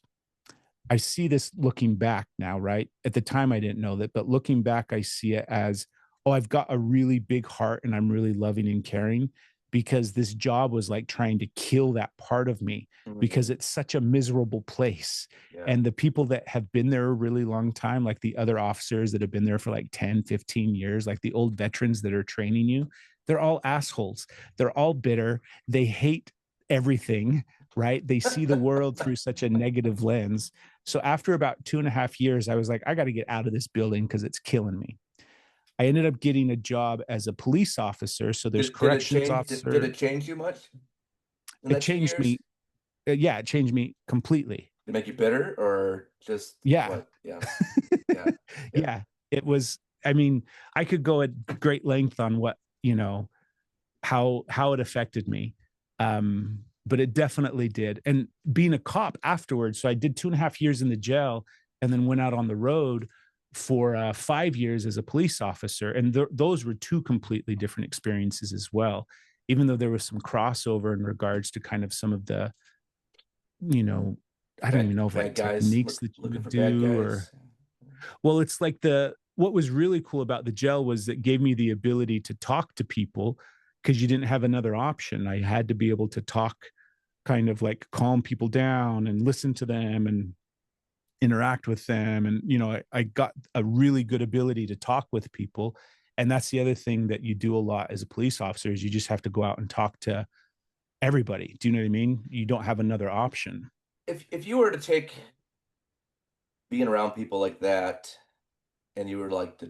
I see this looking back now, right? At the time, I didn't know that, but looking back, I see it as, oh, I've got a really big heart and I'm really loving and caring because this job was like trying to kill that part of me because Mhm. it's such a miserable place. Yeah. And the people that have been there a really long time, like the other officers that have been there for like 10, 15 years, like the old veterans that are training you, they're all assholes. They're all bitter. They hate everything, right? They see the world through such a negative lens. So after about 2.5 years, I was like, I got to get out of this building because it's killing me. I ended up getting a job as a police officer. So there's Did it corrections change? Did officer. it change you much in It that two changed me. years? Yeah, it changed me completely. Did it make you bitter or just Yeah. what? Yeah. Yeah. Yeah. Yeah. It was, I mean, I could go at great length on what, how it affected me. But it definitely did. And being a cop afterwards, so I did 2.5 years in the jail and then went out on the road for 5 years as a police officer. And those were two completely different experiences as well. Even though there was some crossover in regards to kind of some of the, you know, I don't even know if like Bad guys techniques that you looking would for bad do or guys. well, it's like what was really cool about the gel was it gave me the ability to talk to people because you didn't have another option. I had to be able to talk, kind of like calm people down and listen to them and interact with them. And, I got a really good ability to talk with people. And that's the other thing that you do a lot as a police officer is you just have to go out and talk to everybody. Do you know what I mean? You don't have another option. If you were to take being around people like that and you were like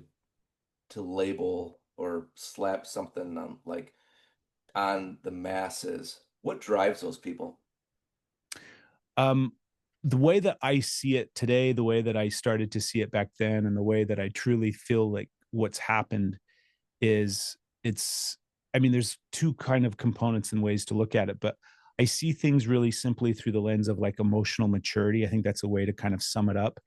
to label or slap something on like on the masses, what drives those people? Um, the way that I see it today, the way that I started to see it back then, and the way that I truly feel like what's happened is it's, I mean, there's two kind of components and ways to look at it, but I see things really simply through the lens of like emotional maturity. I think that's a way to kind of sum it up.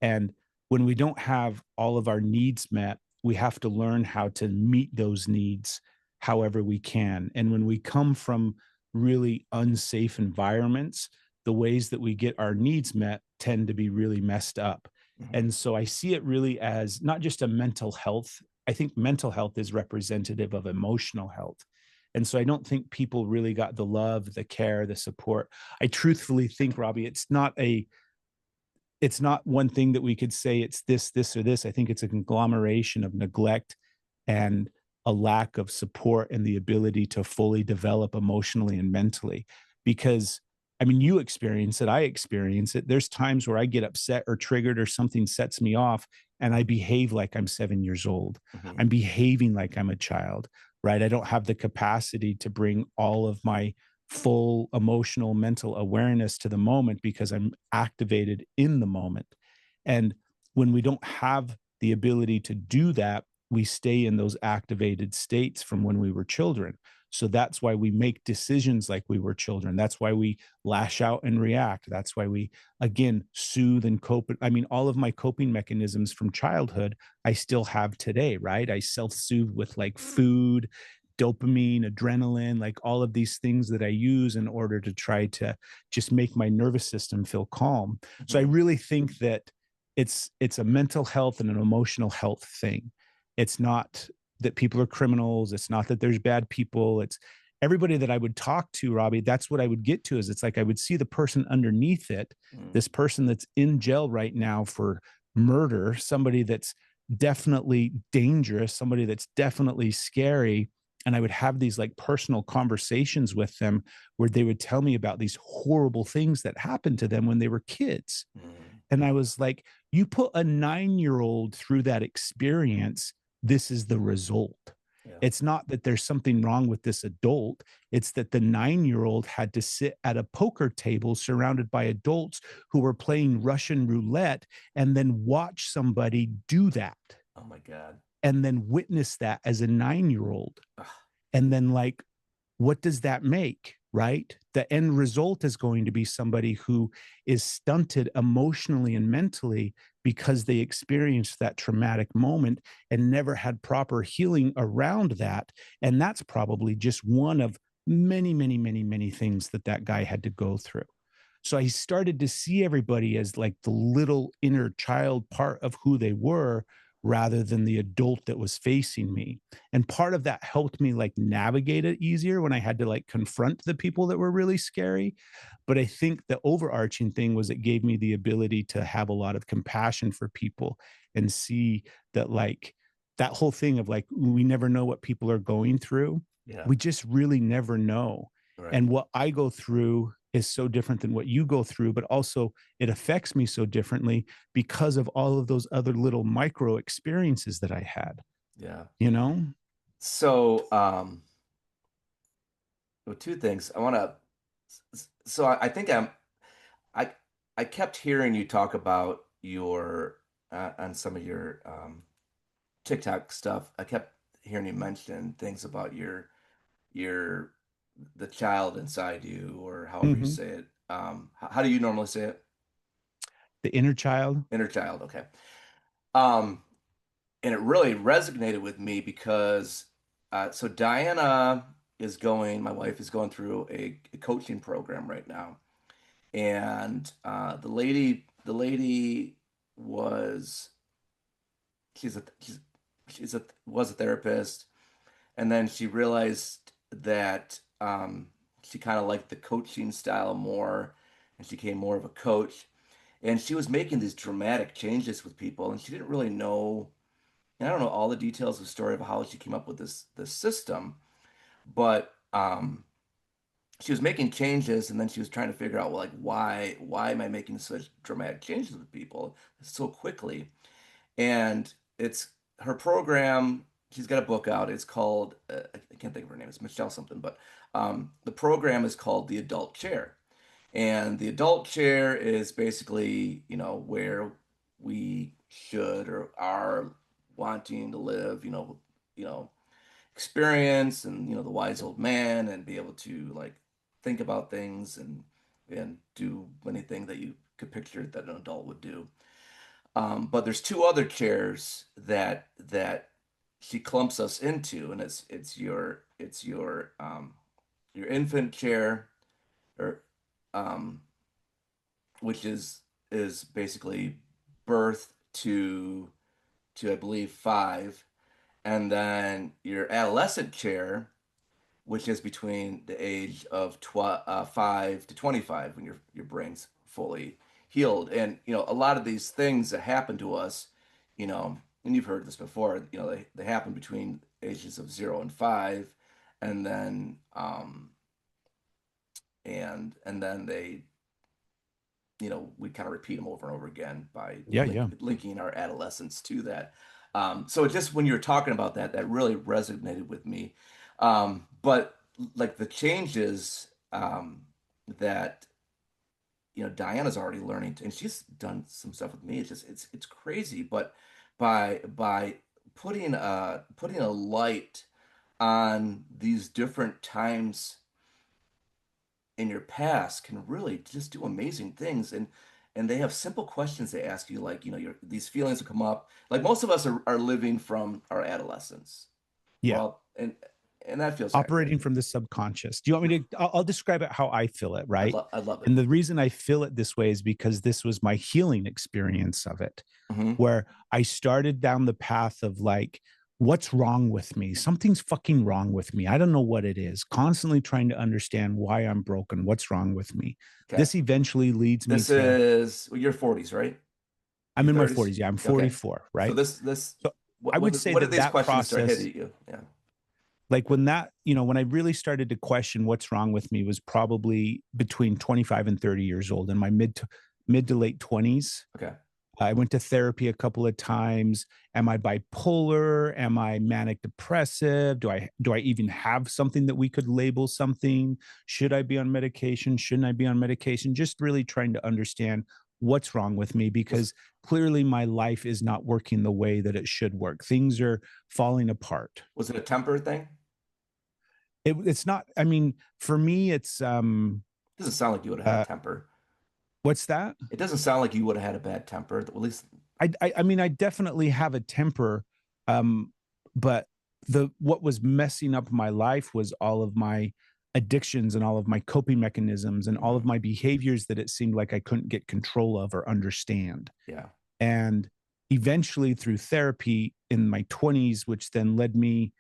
And when we don't have all of our needs met, we have to learn how to meet those needs however we can. And when we come from really unsafe environments, the ways that we get our needs met tend to be really messed up. Mhm. And so I see it really as not just a mental health. I think mental health is representative of emotional health. And so I don't think people really got the love, the care, the support. I truthfully think, Robbie, it's not one thing that we could say it's this, or this. I think it's a conglomeration of neglect and a lack of support and the ability to fully develop emotionally and mentally. Because, I mean, you experience it, I experience it. There's times where I get upset or triggered or something sets me off and I behave like I'm 7 years old. Mhm. I'm behaving like I'm a child, right? I don't have the capacity to bring all of my full emotional mental awareness to the moment because I'm activated in the moment. And when we don't have the ability to do that, we stay in those activated states from when we were children. So that's why we make decisions like we were children. That's why we lash out and react. That's why we, again, soothe and cope. I mean, all of my coping mechanisms from childhood, I still have today, right? I self soothe with like food, dopamine, adrenaline, like all of these things that I use in order to try to just make my nervous system feel calm. So I Mhm. really think that it's a mental health and an emotional health thing. It's not that people are criminals, it's not that there's bad people, it's everybody that I would talk to, Robbie, that's what I would get to is it's like I would see the person underneath it, Mhm. this person that's in jail right now for murder, somebody that's definitely dangerous, somebody that's definitely scary, and I would have these like personal conversations with them where they would tell me about these horrible things that happened to them when they were kids. Mhm. And I was like, you put a 9-year old through that experience, this is the result. Yeah. It's not that there's something wrong with this adult. It's that the 9-year-old had to sit at a poker table surrounded by adults who were playing Russian roulette and then watch somebody do that Oh my God. and then witness that as a 9-year-old. Ugh, And then, like, what does that make? Right? The end result is going to be somebody who is stunted emotionally and mentally because they experienced that traumatic moment and never had proper healing around that. And that's probably just one of many, many, many, many things that that guy had to go through. So I started to see everybody as like the little inner child part of who they were rather than the adult that was facing me. And part of that helped me like navigate it easier when I had to like confront the people that were really scary. But I think the overarching thing was it gave me the ability to have a lot of compassion for people and see that, like, that whole thing of like we never know what people are going through. yeah. We just really never know. Right. And what I go through is so different than what you go through, but also it affects me so differently because of all of those other little micro experiences that I had, Yeah. you know? So, well, two things. I want to. So I think I I kept hearing you talk about your on some of your TikTok stuff. I kept hearing you mention things about your the child inside you, or however you Mhm. say it. How do you normally say it? The inner child. Inner child. Okay. Um, and it really resonated with me because so Diana is going. My wife is going through a coaching program right now, and the lady was she's a was a therapist, and then she realized that she kind of liked the coaching style more, and she became more of a coach. And she was making these dramatic changes with people, and she didn't really know. And I don't know all the details of the story of how she came up with this system, but she was making changes, and then she was trying to figure out, well, like, why am I making such dramatic changes with people so quickly? And it's her program. She's got a book out. It's called I can't think of her name. It's Michelle something, but the program is called The Adult Chair. And the adult chair is basically, where we should or are wanting to live, experience and, the wise old man and be able to like think about things and do anything that you could picture that an adult would do. But there's two other chairs that she clumps us into, and it's your infant chair, or um, which is basically birth to I believe 5, and then your adolescent chair, which is between the age of 5 to 25 when your brain's fully healed. And a lot of these things that happen to us, and you've heard this before, they happen between ages of 0 and 5, and then and then they we kind of repeat them over and over again by Yeah, yeah. linking our adolescence to that. So it just when you were talking about that, that really resonated with me. But like the changes that Diana's already learning, and she's done some stuff with me. It's crazy, but by putting a light on these different times in your past can really just do amazing things. And they have simple questions they ask you, like, these feelings will come up. Like most of us are living from our adolescence. Yeah. Well, and that feels accurate. Operating from the subconscious. Do you want me to? I'll describe it how I feel it, I right? love I love it. And the reason I feel it this way is because this was my healing experience of it, Hmm. where I started down the path of like, what's wrong with me? Something's fucking wrong with me. I don't know what it is. Constantly trying to understand why I'm broken. What's wrong with me? Okay. This eventually leads me This to, is well, your 40s, right? I'm Your in my 30s? 40s. Yeah, I'm Okay. 44, So right? this So what I when would did, say when did that these that questions start process, hitting you? Yeah. like when that, when I really started to question what's wrong with me was probably between 25 and 30 years old in my mid to late 20s. Okay. I went to therapy a couple of times. Am I bipolar? Am I manic depressive? Do I even have something that we could label something? Should I be on medication? Shouldn't I be on medication? Just really trying to understand what's wrong with me, Was because clearly my life is not working the way that it should work. Things are falling apart. was it a temper thing? It's not, I mean, for me it's Doesn't sound like you would have had a uh temper. what's that? It doesn't sound like you would have had a bad temper. At least, I mean, I definitely have a temper, um, but the what was messing up my life was all of my addictions and all of my coping mechanisms and all of mhm, my behaviors that it seemed like I couldn't get control of or understand. yeah. And eventually, through therapy in my 20s, which then led me,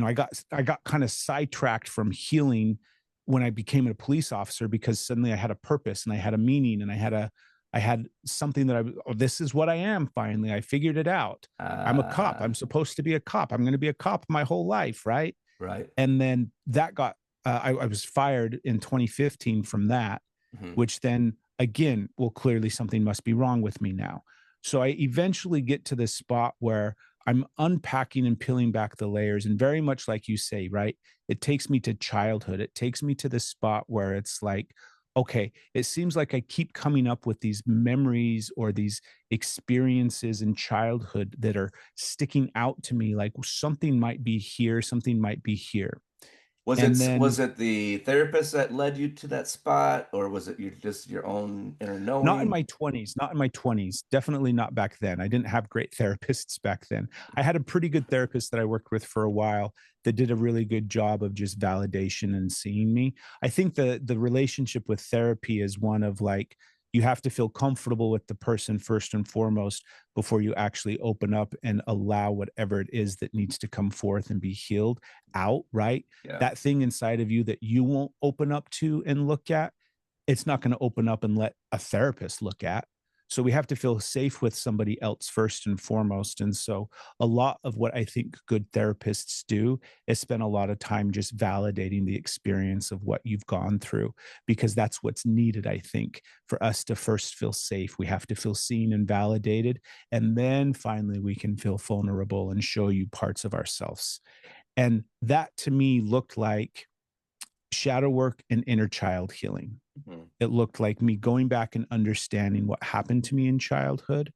I got kind of sidetracked from healing when I became a police officer, because suddenly I had a purpose and I had a meaning and I had something that oh, this is what I am. Finally, I figured it out. I'm a cop. Uh, I'm supposed to be a cop. I'm going to be a cop my whole life, right? right. And then that got I was fired in 2015 from that, Mhm. which then again, well, clearly something must be wrong with me now. So I eventually get to this spot where I'm unpacking and peeling back the layers. And very much like you say, right? It takes me to childhood. It takes me to this spot where it's like, okay, it seems like I keep coming up with these memories or these experiences in childhood that are sticking out to me, like something might be here, something might be here. And Was then it the therapist that led you to that spot, or was it just your own inner not in knowing? my 20s, not in my 20s, definitely not back then. I didn't have great therapists back then. I had a pretty good therapist that I worked with for a while that did a really good job of just validation and seeing me. I think the relationship with therapy is one of like, you have to feel comfortable with the person first and foremost before you actually open up and allow whatever it is that needs to come forth and be healed out, right? Yeah. That thing inside of you that you won't open up to and look at, it's not going to open up and let a therapist look at. So we have to feel safe with somebody else first and foremost. And so a lot of what I think good therapists do is spend a lot of time just validating the experience of what you've gone through, because that's what's needed, I think, for us to first feel safe. We have to feel seen and validated. And then finally, we can feel vulnerable and show you parts of ourselves. And that to me looked like shadow work and inner child healing. Mhm. It looked like me going back and understanding what happened to me in childhood,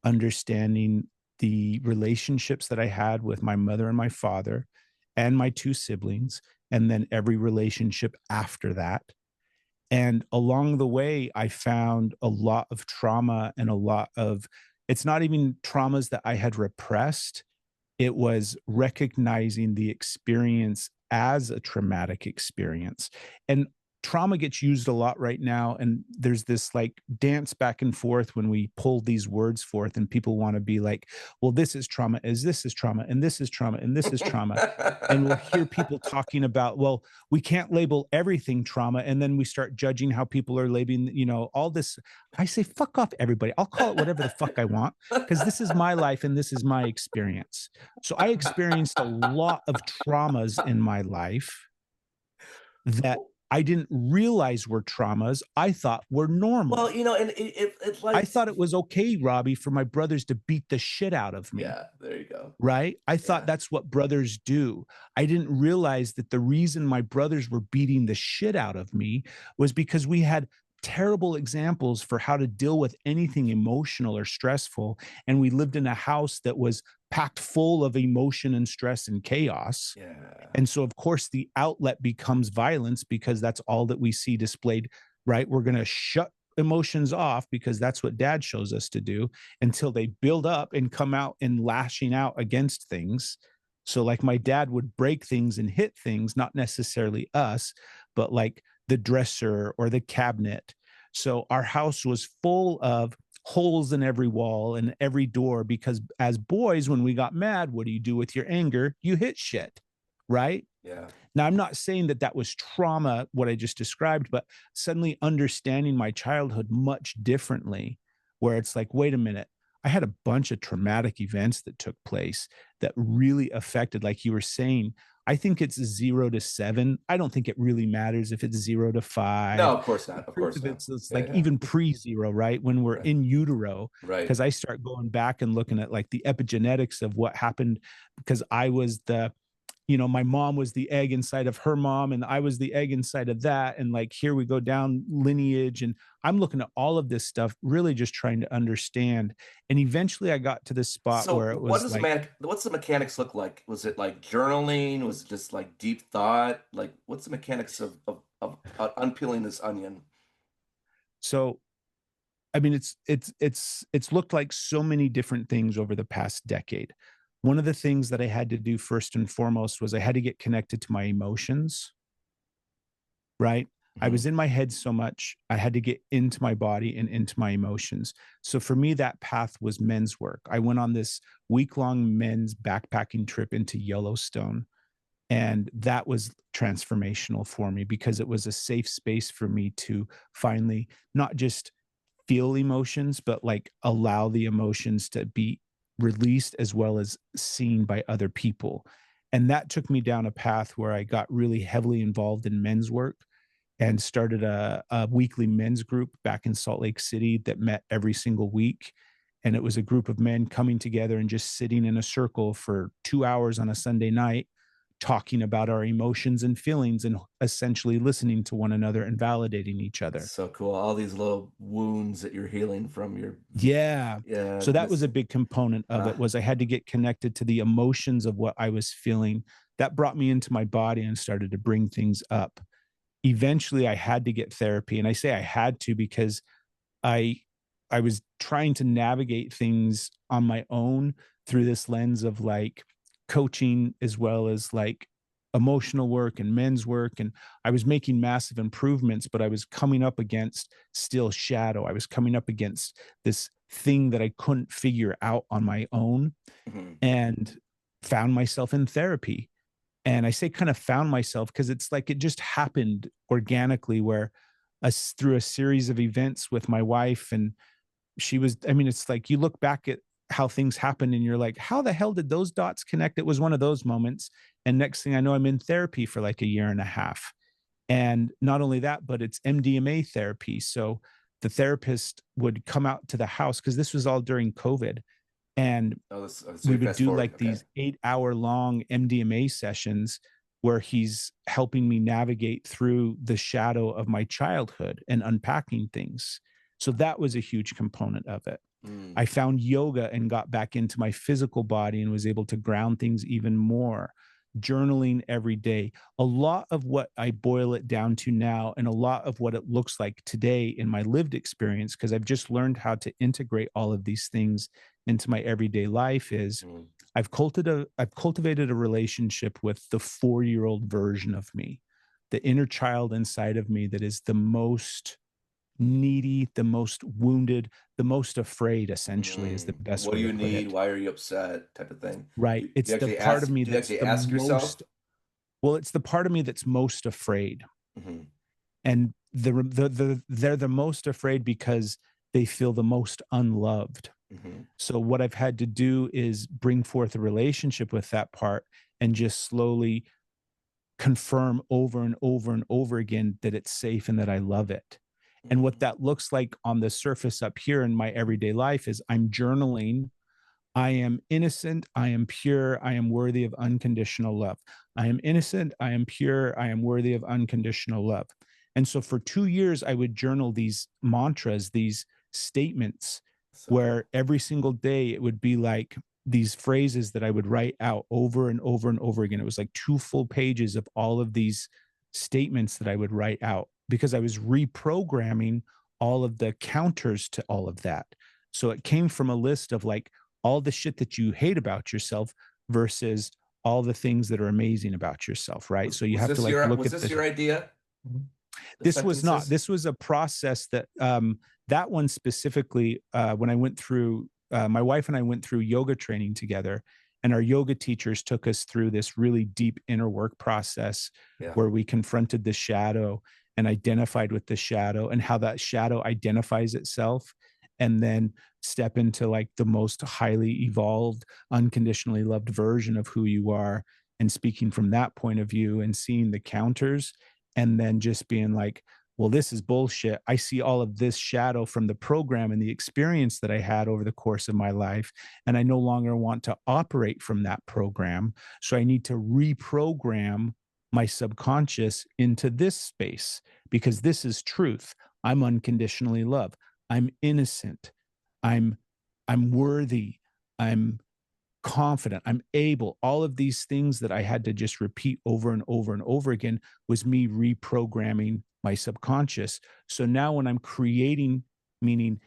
understanding the relationships that I had with my mother and my father and my two siblings, and then every relationship after that. And along the way, I found a lot of trauma and a lot of, it's not even traumas that I had repressed, it was recognizing the experience as a traumatic experience. And trauma gets used a lot right now. And there's this like dance back and forth when we pull these words forth, and people want to be like, well, this is trauma, as this is trauma, and this is trauma, and this is trauma. And we'll hear people talking about, well, we can't label everything trauma. And then we start judging how people are labeling, all this. I say, fuck off, everybody. I'll call it whatever the fuck I want, because this is my life and this is my experience. So I experienced a lot of traumas in my life that I didn't realize were traumas. I thought were Well, normal. and it's I like, thought it was okay, Robbie, for my brothers to beat the shit out of me. yeah, there you go. Right? I thought Yeah. that's what brothers do. I didn't realize that the reason my brothers were beating the shit out of me was because we had terrible examples for how to deal with anything emotional or stressful. And we lived in a house that was packed full of emotion and stress and chaos. Yeah. And so, of course, the outlet becomes violence, because that's all that we see displayed, right? We're going to shut emotions off because that's what dad shows us to do, until they build up and come out and lashing out against things. So, like, my dad would break things and hit things, not necessarily us, but like the dresser or the cabinet. So, our house was full of holes in every wall and every door, because as boys, when we got mad, what do you do with your anger? You hit shit, right? Yeah. Now, I'm not saying that that was trauma, what I just described, but suddenly understanding my childhood much differently, where it's like, wait a minute, I had a bunch of traumatic events that took place that really affected, like you were saying, I think it's 0 to 7. I don't think it really matters if it's 0 to 5. No, of course The not. Of truth course of not. it's Yeah, like yeah. even pre-zero, right? When we're Right. in utero, Right. because I start going back and looking at like the epigenetics of what happened because I was the my mom was the egg inside of her mom and I was the egg inside of that. And like, here we go down lineage. And I'm looking at all of this stuff, really just trying to understand. And eventually I got to this spot So where it was like, what's the mechanics look like? Was it like journaling? Was it just like deep thought? Like what's the mechanics of unpeeling this onion? so, I mean, it's looked like so many different things over the past decade. One of the things that I had to do first and foremost was I had to get connected to my emotions, right? I Hmm. was in my head so much, I had to get into my body and into my emotions. So for me, that path was men's work. I went on this week-long men's backpacking trip into Yellowstone, and that was transformational for me because it was a safe space for me to finally not just feel emotions, but like allow the emotions to be released as well as seen by other people. And that took me down a path where I got really heavily involved in men's work and started a weekly men's group back in Salt Lake City that met every single week. And it was a group of men coming together and just sitting in a circle for 2 hours on a Sunday night, talking about our emotions and feelings and essentially listening to one another and validating each That's other. so cool. All these little wounds that you're healing from your Yeah. yeah, So that was a missing. big component of it was I had to get connected to the emotions of what I was feeling. That brought me into my body and started to bring things up. Eventually I had to get therapy, and I say I had to because I I was trying to navigate things on my own through this lens of like coaching as well as like emotional work and men's work, and I was making massive improvements, but I was coming up against still shadow. I was coming up against this thing that I couldn't figure out on my own, Mhm. and found myself in therapy. And I say kind of found myself because it's like it just happened organically where us through a series of events with my wife, and she was, I mean, it's like you look back at how things happen and you're like, how the hell did those dots connect? It was one of those moments. And next thing I know, I'm in therapy for like a year and a half. And not only that, but it's MDMA therapy. So the therapist would come out to the house because this was all during COVID. And Oh, this so we you would fast do forward. like Okay. these 8 hour long MDMA sessions where he's helping me navigate through the shadow of my childhood and unpacking things. So that was a huge component of it. Mm, I found yoga and got back into my physical body and was able to ground things even more. Journaling every day. A lot of what I boil it down to now, and a lot of what it looks like today in my lived experience, because I've just learned how to integrate all of these things into my everyday life, is mm, I've cultivated a relationship with the 4 year old version of me, the inner child inside of me that is the most needy, the most wounded, the most afraid, essentially, is the mm. best What do way to you put need? it. Why are you upset? Type of thing. Right. Do It's you the actually part of ask? me Do you that's actually the ask yourself? most, well, it's the part of me that's most afraid. Hmm. And they're the most afraid because they feel the most unloved. Hmm. So what I've had to do is bring forth a relationship with that part and just slowly confirm over and over and over again that it's safe and that I love it. And what Hmm. that looks like on the surface up here in my everyday life is I'm journaling. I am innocent. I am pure. I am worthy of unconditional love. I am innocent. I am pure. I am worthy of unconditional love. And so for 2 years, I would journal these mantras, these statements, So where cool. every single day it would be like these phrases that I would write out over and over and over again. It was like 2 full pages of all of these statements that I would write out because I was reprogramming all of the counters to all of that. So it came from a list of like all the shit that you hate about yourself versus all the things that are amazing about yourself, right? So you have to like look Was at this the your idea? The this was not. sentences? This was a process that that one specifically when I went through my wife and I went through yoga training together, and our yoga teachers took us through this really deep inner work process Yeah. where we confronted the shadow and identified with the shadow and how that shadow identifies itself, and then step into like the most highly evolved unconditionally loved version of who you are. and speaking from that point of view and seeing the counters and then just being like, well, this is bullshit. I see all of this shadow from the program and the experience that I had over the course of my life. And I no longer want to operate from that program. So I need to reprogram my subconscious into this space because this is truth. I'm unconditionally loved. I'm innocent. I'm I'm worthy. I'm confident. I'm able. All of these things that I had to just repeat over and over and over again was me reprogramming my subconscious. So now when I'm creating, meaning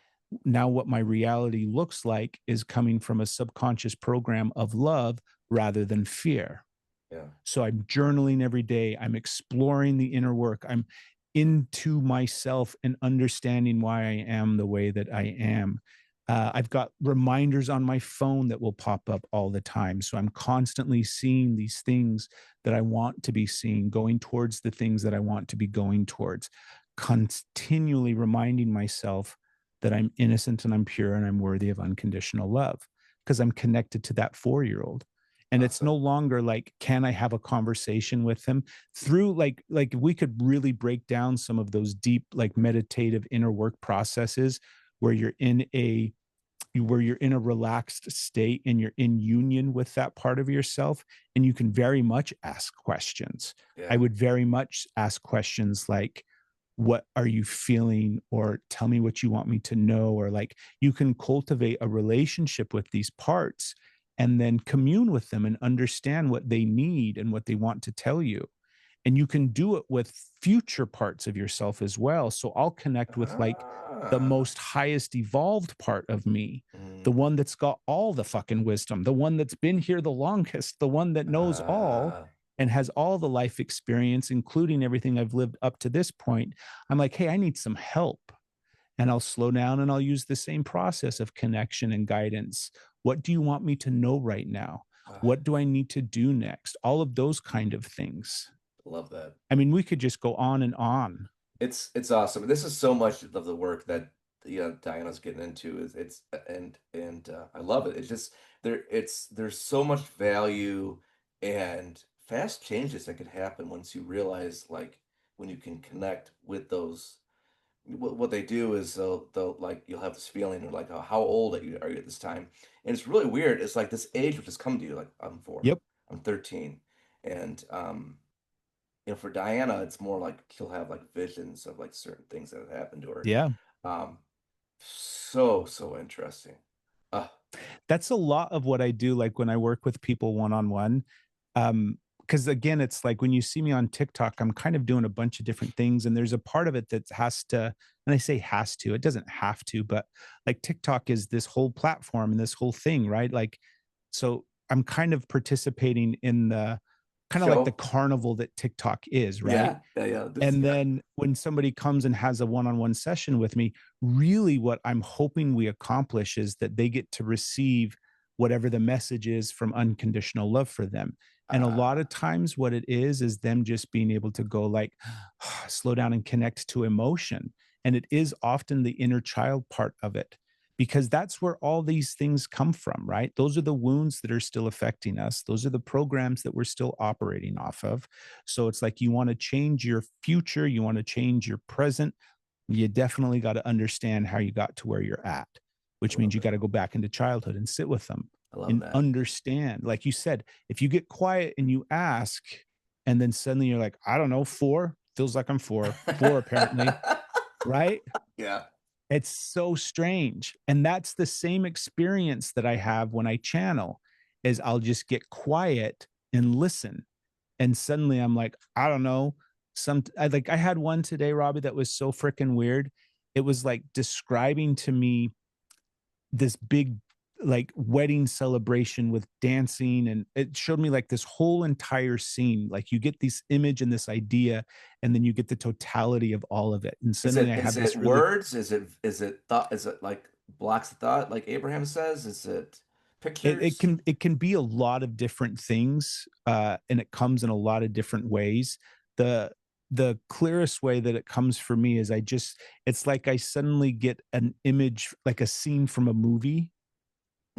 now what my reality looks like is coming from a subconscious program of love rather than fear. Yeah. So I'm journaling every day. I'm exploring the inner work. I'm into myself and understanding why I am the way that I am. I've got reminders on my phone that will pop up all the time. So I'm constantly seeing these things that I want to be seeing, going towards the things that I want to be going towards, continually reminding myself that I'm innocent and I'm pure and I'm worthy of unconditional love because I'm connected to that 4-year-old. And it's no Awesome. longer like, can I have a conversation with him through like we could really break down some of those deep like meditative inner work processes where you're in a relaxed state and you're in union with that part of yourself and you can very much ask questions. I Yeah. would very much ask questions like, what are you feeling, or tell me what you want me to know, or like you can cultivate a relationship with these parts and then commune with them and understand what they need and what they want to tell you. And you can do it with future parts of yourself as well. So I'll connect with like the Ah. most highest evolved part of me, the Mm. one that's got all the fucking wisdom, the one that's been here the longest, the one that knows all Ah. and has all the life experience, including everything I've lived up to this point. I'm like, hey, I need some help. And I'll slow down and I'll use the same process of connection and guidance. What do you want me to know right now? Ah. What do I need to do next? All of those kind of things. Love that. I mean, we could just go on and on. It's awesome. This is so much of the work that Diana's getting into is it's and I love it. It's just there's so much value and fast changes that could happen once you realize like when you can connect with those what they do is they'll like you'll have this feeling of like how old are you at this time, and it's really weird. It's like this age will just come to you like Yep. I'm 13, and for Diana, it's more like she'll have like visions of like certain things that have happened to her. Yeah. Um, so interesting. Uh, That's a lot of what I do, like, when I work with people one-on-one. Because again, it's like when you see me on TikTok, I'm kind of doing a bunch of different things, and there's a part of it that has to, and I say has to, it doesn't have to, but, like, TikTok is this whole platform and this whole thing, right? Like, so I'm kind of participating in the kinda like the show. carnival that TikTok is, right? Yeah. This, And yeah. then when somebody comes and has a one-on-one session with me, really what I'm hoping we accomplish is that they get to receive whatever the message is from unconditional love for them. And a lot of Ah, times what it is them just being able to go like slow down and connect to emotion. And it is often the inner child part of it because that's where all these things come from, right? Those are the wounds that are still affecting us. Those are the programs that we're still operating off of. So it's like you want to change your future, you want to change your present. You definitely got to understand how you got to where you're at, I which means love you it. got to go back into childhood and sit with them I love and that. understand. Like you said, if you get quiet and you ask, and then suddenly you're like, I don't know, 4 feels like I'm 4 apparently, right? Yeah. It's so strange. And that's the same experience that I have when I channel is I'll just get quiet and listen. And suddenly I'm like, I don't know. I had one today, Robbie, that was so freaking weird. It was like describing to me this big like wedding celebration with dancing, and it showed me like this whole entire scene. Like you get this image and this idea, and then you get the totality of all of it. And suddenly I Is have it this really words? Is it thought? Is it like blocks of thought, like Abraham says? Is it it pictures? can be a lot of different things, and it comes in a lot of different ways. The clearest way that it comes for me is it's like I suddenly get an image, like a scene from a movie,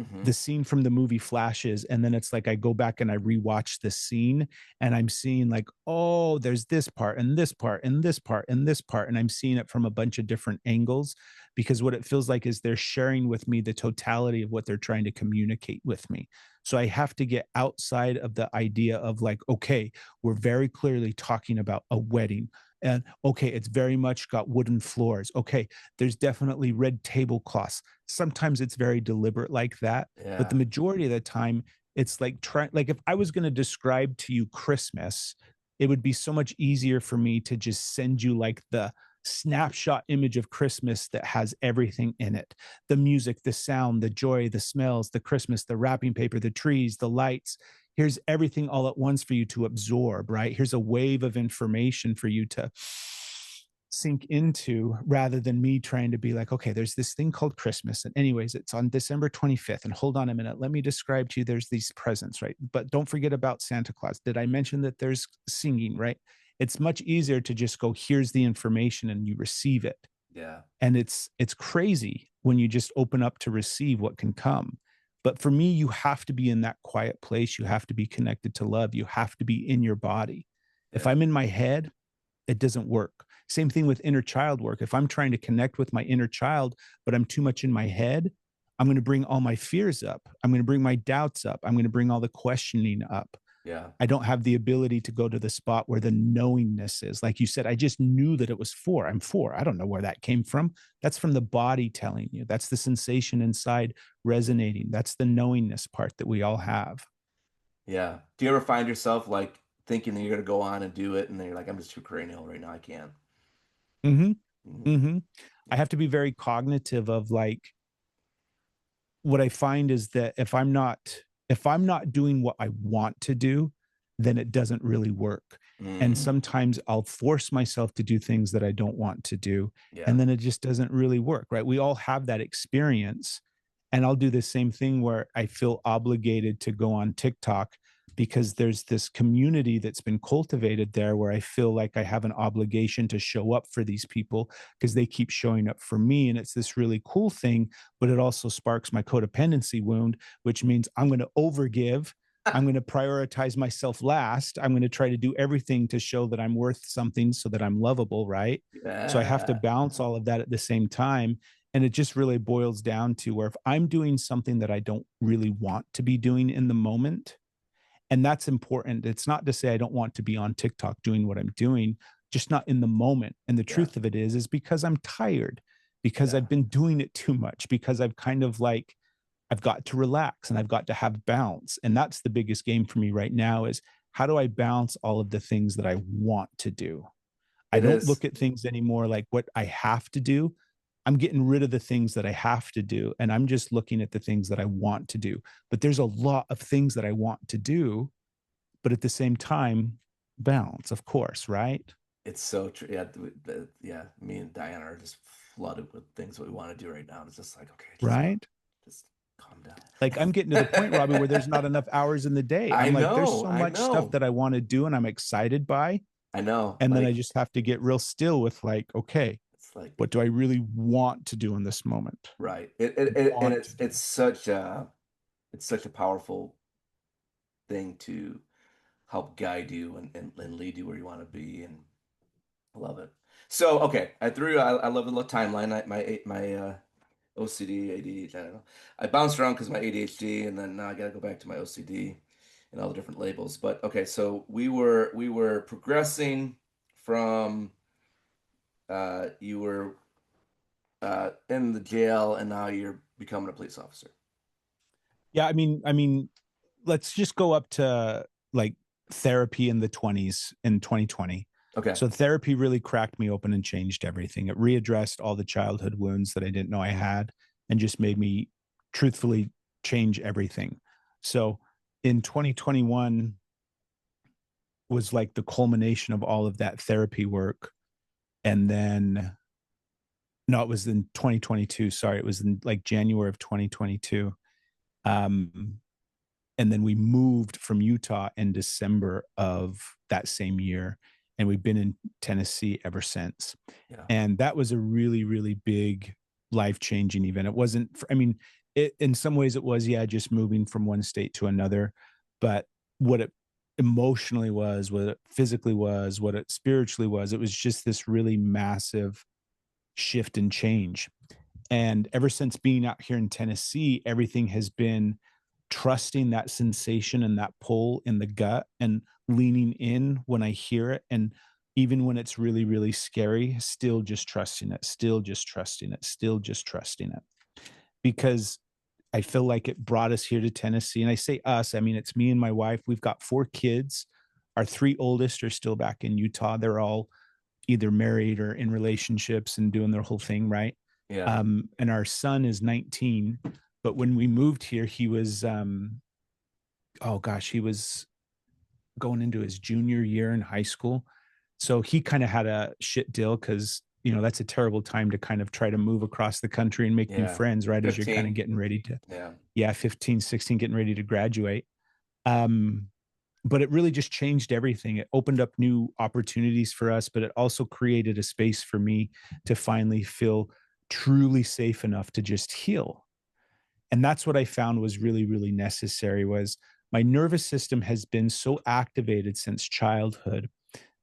Hmm. the scene from the movie flashes, and then it's like I go back and I rewatch the scene, and I'm seeing like, oh, there's this part and this part and this part and this part, and I'm seeing it from a bunch of different angles, because what it feels like is they're sharing with me the totality of what they're trying to communicate with me. So I have to get outside of the idea of like, okay, we're very clearly talking about a wedding, and okay, it's very much got wooden floors. Okay, there's definitely red tablecloths. Sometimes it's very deliberate like that, but the Yeah. majority of the time it's like trying, like if I was going to describe to you Christmas, it would be so much easier for me to just send you like the snapshot image of Christmas that has everything in it: the music, the sound, the joy, the smells, the Christmas, the wrapping paper, the trees, the lights. Here's everything all at once for you to absorb, right? Here's a wave of information for you to sink into, rather than me trying to be like, okay, there's this thing called Christmas. And, anyways, it's on December 25th. And hold on a minute. Let me describe to you, there's these presents, right? But don't forget about Santa Claus. Did I mention that there's singing, right? It's much easier to just go, here's the information, and you receive it. Yeah. And it's crazy when you just open up to receive what can come. But for me, you have to be in that quiet place. You have to be connected to love. You have to be in your body. If Yeah. I'm in my head, it doesn't work. Same thing with inner child work. If I'm trying to connect with my inner child, but I'm too much in my head, I'm going to bring all my fears up. I'm going to bring my doubts up. I'm going to bring all the questioning up. Yeah. I don't have the ability to go to the spot where the knowingness is. Like you said, I just knew that it was four. I'm four. I don't know where that came from. That's from the body telling you. That's the sensation inside resonating. That's the knowingness part that we all have. Yeah. Do you ever find yourself like thinking that you're gonna go on and do it, and then you're like, I'm just too cranial right now. I can't. Mm-hmm. Hmm. Mm-hmm. I Yeah. have to be very cognitive of like, what I find is that if I'm not doing what I want to do, then it doesn't really work. And Hmm. sometimes I'll force myself to do things that I don't want to do, Yeah. and then it just doesn't really work, right? We all have that experience. And I'll do the same thing where I feel obligated to go on TikTok because there's this community that's been cultivated there where I feel like I have an obligation to show up for these people because they keep showing up for me. And it's this really cool thing, but it also sparks my codependency wound, which means I'm going to overgive. I'm going to prioritize myself last. I'm going to try to do everything to show that I'm worth something so that I'm lovable, right? So I have to Yeah. balance all of that at the same time. And it just really boils down to where if I'm doing something that I don't really want to be doing in the moment, and that's important. It's not to say I don't want to be on TikTok doing what I'm doing, just not in the moment. And the Yeah. truth of it is because I'm tired, because Yeah. I've been doing it too much, because I've kind of like, I've got to relax and I've got to have balance. And that's the biggest game for me right now is how do I balance all of the things that I want to do? I It don't is. look at things anymore like what I have to do. I'm getting rid of the things that I have to do, and I'm just looking at the things that I want to do. But there's a lot of things that I want to do, but at the same time, balance, of course, right? It's so true. Yeah. Yeah. Me and Diana are just flooded with things that we want to do right now. It's just like, okay, Right? just calm down. Like I'm getting to the point, Robbie, where there's not enough hours in the day. I I'm like, there's know. so I much stuff know. that I want to do and I'm excited by. I know. And then I Like, just have to get real still with like, okay, it's like, what do I really want to do in this moment? right. And Want to do. it's such a powerful thing to help guide you and lead you where you want to be. And I love it. So, okay, I love the little timeline. My OCD, ADHD, I don't know. I bounced around because my ADHD, and then now I got to go back to my OCD and all the different labels. But okay, so we were progressing from you were in the jail, and now you're becoming a police officer. Yeah, I mean, let's just go up to like therapy in the 20s in 2020. Okay. So therapy really cracked me open and changed everything. It readdressed all the childhood wounds that I didn't know I had and just made me truthfully change everything. So in 2021 was like the culmination of all of that therapy work. And then, no, it was in 2022. Sorry, it was in like January of 2022. Um, and then we moved from Utah in December of that same year, and we've been in Tennessee ever since. Yeah. And that was a really, really big life changing event. It wasn't, I mean, It in some ways it was, yeah, just moving from one state to another, but what it emotionally was, what it physically was, what it spiritually was, it was just this really massive shift and change. And ever since being out here in Tennessee, everything has been trusting that sensation and that pull in the gut and leaning in when I hear it. And even when it's really, really scary, still just trusting it, still just trusting it, still just trusting it. Because I feel like it brought us here to Tennessee. And I say us, I mean, it's me and my wife. We've got 4 kids. Our 3 oldest are still back in Utah. They're all either married or in relationships and doing their whole thing, right? Yeah. And our son is 19. But when we moved here, he was, oh gosh, he was going into his junior year in high school. So he kind of had a shit deal because, that's a terrible time to kind of try to move across the country and make new Yeah. friends, right? As you're kind of 15. getting ready to, Yeah. yeah, 15, 16, getting ready to graduate. Um, but it really just changed everything. It opened up new opportunities for us, but it also created a space for me to finally feel truly safe enough to just heal. And that's what I found was really, really necessary was my nervous system has been so activated since childhood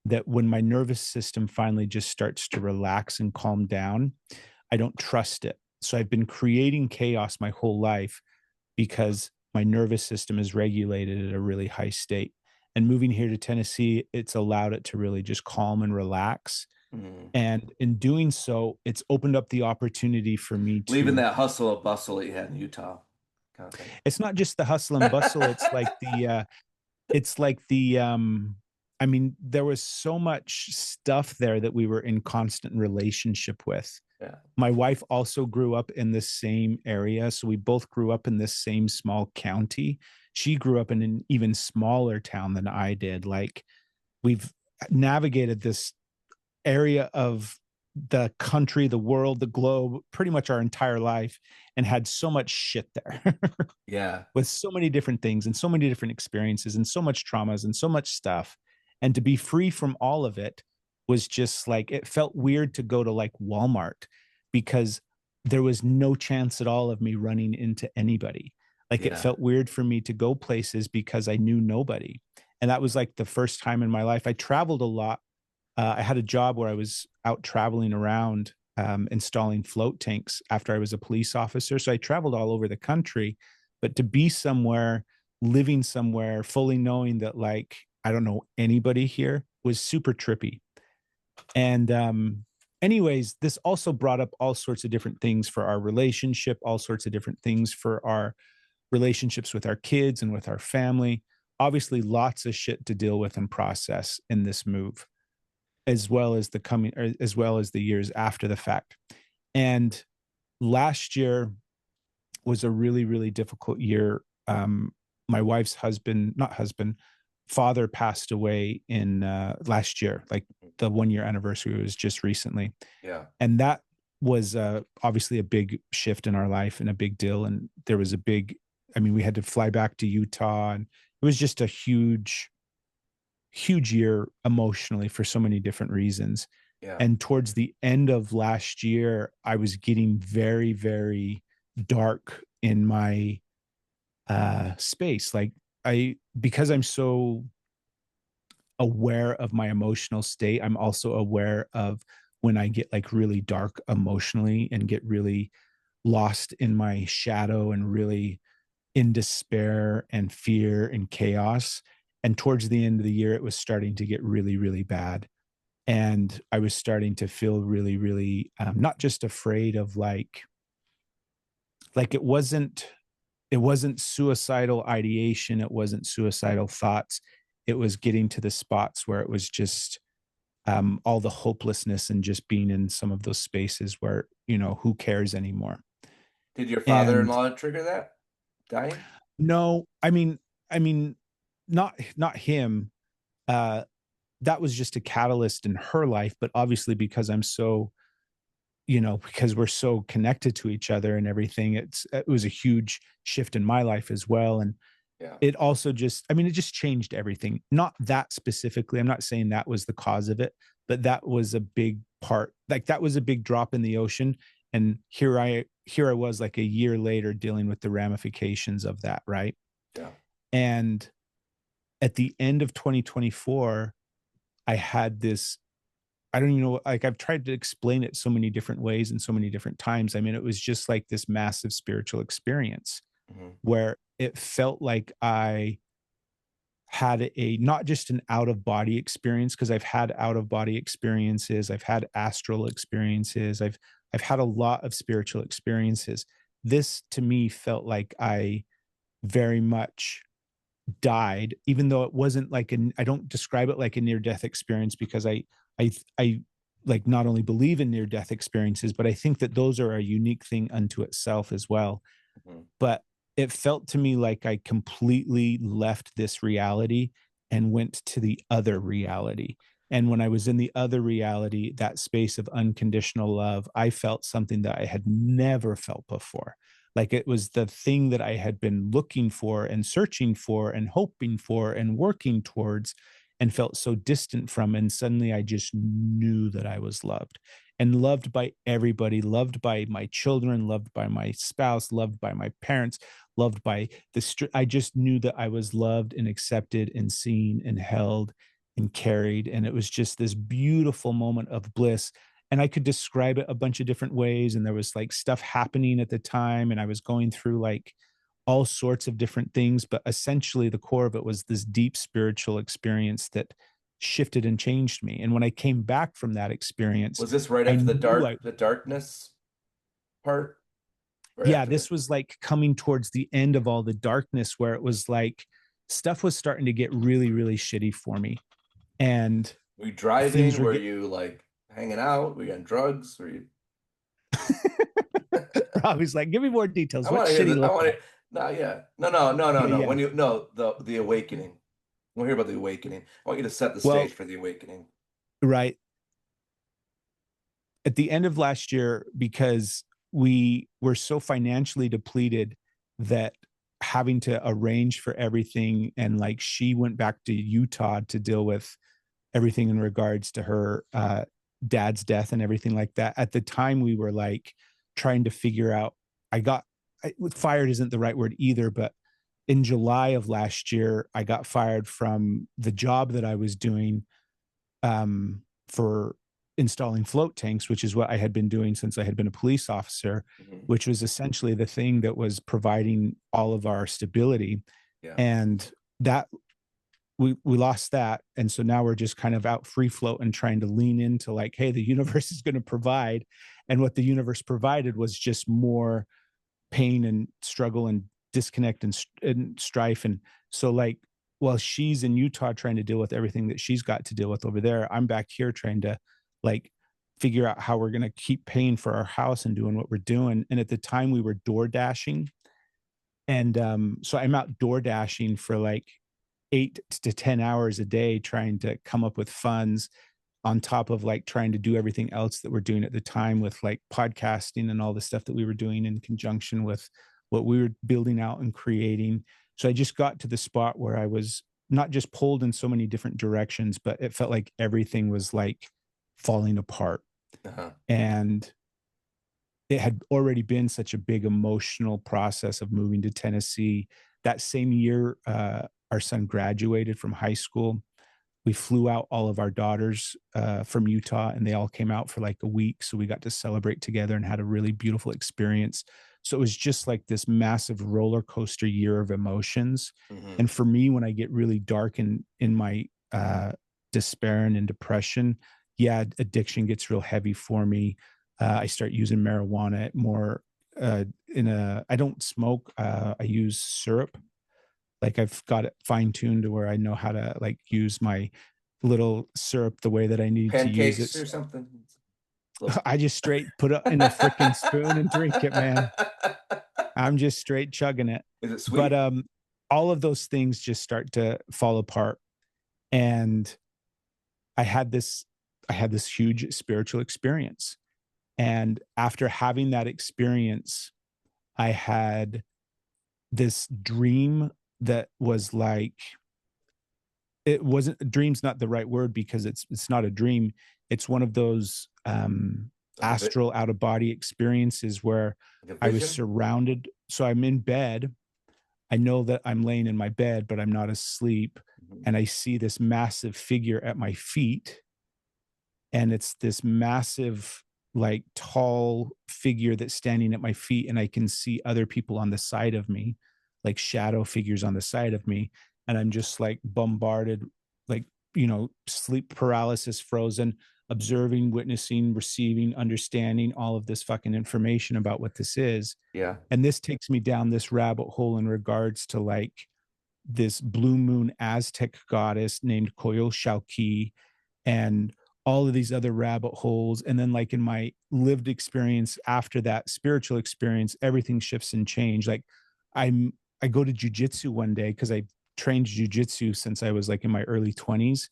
that when my nervous system finally just starts to relax and calm down, I don't trust it. So I've been creating chaos my whole life because my nervous system is regulated at a really high state. And moving here to Tennessee, it's allowed it to really just calm and relax. Mhm. And in doing so, it's opened up the opportunity for me Leaving to, that hustle and bustle that you had in Utah, kind of thing. it's not just the hustle and bustle, it's like the I mean, there was so much stuff there that we were in constant relationship with. Yeah. My wife also grew up in the same area, so we both grew up in this same small county. She grew up in an even smaller town than I did. Like, we've navigated this area of the country, the world, the globe, pretty much our entire life, and had so much shit there. Yeah. With so many different things and so many different experiences and so much traumas and so much stuff. And to be free from all of it was just like, it felt weird to go to like Walmart because there was no chance at all of me running into anybody. Like, it Yeah. felt weird for me to go places because I knew nobody. And that was like the first time in my life. I traveled a lot. I had a job where I was out traveling around installing float tanks after I was a police officer. So I traveled all over the country, but to be somewhere, living somewhere, fully knowing that, like, I don't know anybody here was super trippy. And, anyways, this also brought up all sorts of different things for our relationship, all sorts of different things for our relationships with our kids and with our family. Obviously, lots of shit to deal with and process in this move, as well as as well as the years after the fact. And last year was a really, really difficult year. My wife's husband, not husband, father passed away in last year, like the 1 year anniversary was just recently. Yeah. And that was obviously a big shift in our life and a big deal. And there was a big, I mean, we had to fly back to Utah, and it was just a huge, huge year emotionally for so many different reasons. Yeah. And towards the end of last year, I was getting very, very dark in my space. Like, because I'm so aware of my emotional state, I'm also aware of when I get like really dark emotionally and get really lost in my shadow and really in despair and fear and chaos. And towards the end of the year, it was starting to get really, really bad. And I was starting to feel really, really not just afraid of like it wasn't suicidal ideation, it wasn't suicidal thoughts. It was getting to the spots where it was just all the hopelessness and just being in some of those spaces where, who cares anymore. Did your And father-in-law trigger that? Dying? no, I mean, not him. Uh, that was just a catalyst in her life, but obviously because because we're so connected to each other and everything, it was a huge shift in my life as well. And Yeah. it also just, I mean, it just changed everything. Not that specifically. I'm not saying that was the cause of it, but that was a big part. Like, that was a big drop in the ocean. And here I was like a year later dealing with the ramifications of that, right? Yeah. And at the end of 2024, I had this, I don't even know, like I've tried to explain it so many different ways and so many different times. I mean, it was just like this massive spiritual experience Hmm. where it felt like I had a not just an out of body experience, because I've had out of body experiences, I've had astral experiences, I've had a lot of spiritual experiences. This to me felt like I very much died, even though it wasn't like an, I don't describe it like a near death experience, because I like not only believe in near death experiences, but I think that those are a unique thing unto itself as well. Hmm. But it felt to me like I completely left this reality and went to the other reality. And when I was in the other reality, that space of unconditional love, I felt something that I had never felt before. Like it was the thing that I had been looking for and searching for and hoping for and working towards and felt so distant from. And suddenly I just knew that I was loved and loved by everybody, loved by my children, loved by my spouse, loved by my parents, loved by I just knew that I was loved and accepted and seen and held and carried. And it was just this beautiful moment of bliss. And I could describe it a bunch of different ways. And there was like stuff happening at the time. And I was going through like all sorts of different things. But essentially, the core of it was this deep spiritual experience that shifted and changed me. And when I came back from that experience, Was this right I after knew the darkness part? Right yeah, after this the, was like coming towards the end of all the darkness where it was like stuff was starting to get really, really shitty for me. And were you things driving? were Were getting you like hanging out? Were you on drugs? Were you? Robbie's like, give me more details. I What want to hear shitty that. I look want to. like? No, yeah. No, no, no, no, Yeah, no. yeah. When you no the awakening. We'll hear about the awakening. I want you to set the stage Well, for the awakening. right. At the end of last year, because we were so financially depleted that having to arrange for everything, and like she went back to Utah to deal with everything in regards to her dad's death and everything like that. At the time, we were like trying to figure out. I got fired isn't the right word either, but in July of last year, I got fired from the job that I was doing for installing float tanks, which is what I had been doing since I had been a police officer, Hmm. which was essentially the thing that was providing all of our stability. Yeah. And that we lost that, and so now we're just kind of out free float and trying to lean into like, hey, the universe is going to provide. And what the universe provided was just more pain and struggle and disconnect and strife. And so like while she's in Utah trying to deal with everything that she's got to deal with over there, I'm back here trying to like figure out how we're going to keep paying for our house and doing what we're doing. And at the time we were door dashing, and so I'm out door dashing for like 8 to 10 hours a day trying to come up with funds, on top of like trying to do everything else that we're doing at the time with like podcasting and all the stuff that we were doing in conjunction with what we were building out and creating. So I just got to the spot where I was not just pulled in so many different directions, but it felt like everything was like falling apart. Uh-huh. And it had already been such a big emotional process of moving to Tennessee. That same year, our son graduated from high school. We flew out all of our daughters from Utah, and they all came out for like a week. So we got to celebrate together and had a really beautiful experience. So it was just like this massive roller coaster year of emotions. Hmm. And for me, when I get really dark in my despair and in depression, yeah, addiction gets real heavy for me. I start using marijuana more. I don't smoke. I use syrup, like I've got it fine tuned to where I know how to like use my little syrup the way that I need to use it. Pancakes or So something. Little- I just straight put it in a freaking spoon and drink it, man. I'm just straight chugging it. Is it But sweet? all of those things just start to fall apart. And I had this I had this huge spiritual experience. And after having that experience, I had this dream that was like, it wasn't, dream's not the right word because it's not a dream. It's one of those. Like a bit, astral out of body experiences where like a I was vision. surrounded. So I'm in bed. I know that I'm laying in my bed, but I'm not asleep. Mhm. And I see this massive figure at my feet. And it's this massive, like tall figure that's standing at my feet. And I can see other people on the side of me, like shadow figures on the side of me. And I'm just like bombarded, like, sleep paralysis, frozen, observing, witnessing, receiving, understanding all of this fucking information about what this is. Yeah. And this takes me down this rabbit hole in regards to like this blue moon Aztec goddess named Coyolxauhqui and all of these other rabbit holes. And then, like, in my lived experience after that spiritual experience, everything shifts and change. Like, I go to jujitsu one day because I trained jujitsu since I was like in my early 20s.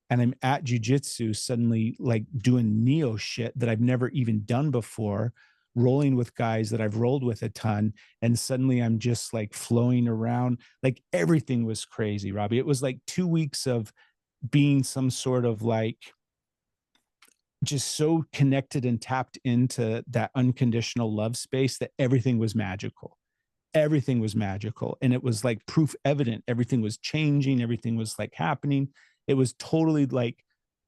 And I'm at jujitsu suddenly, like doing neo shit that I've never even done before, rolling with guys that I've rolled with a ton. And suddenly I'm just like flowing around. Like everything was crazy, Robbie. It was like 2 weeks of being some sort of like just so connected and tapped into that unconditional love space that everything was magical. Everything was magical. And it was like proof evident. Everything was changing. Everything was like happening. It was totally like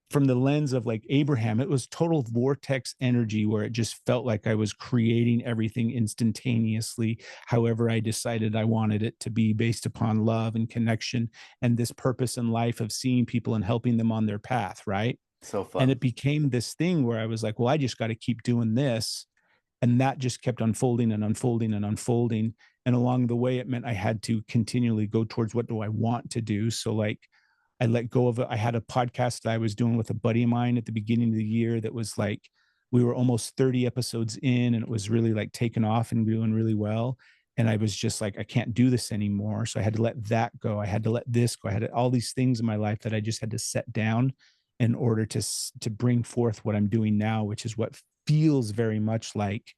from the lens of like Abraham, it was total vortex energy where it just felt like I was creating everything instantaneously, however I decided I wanted it to be based upon love and connection and this purpose in life of seeing people and helping them on their path. Right. So And fun. it became this thing where I was like, well, I just got to keep doing this. And that just kept unfolding and unfolding and unfolding. And along the way, it meant I had to continually go towards what do I want to do. So, like, I let go of it. I had a podcast that I was doing with a buddy of mine at the beginning of the year that was like, we were almost 30 episodes in and it was really like taking off and doing really well. And I was just like, I can't do this anymore. So I had to let that go. I had to let this go. I had all these things in my life that I just had to set down in order to bring forth what I'm doing now, which is what feels very much like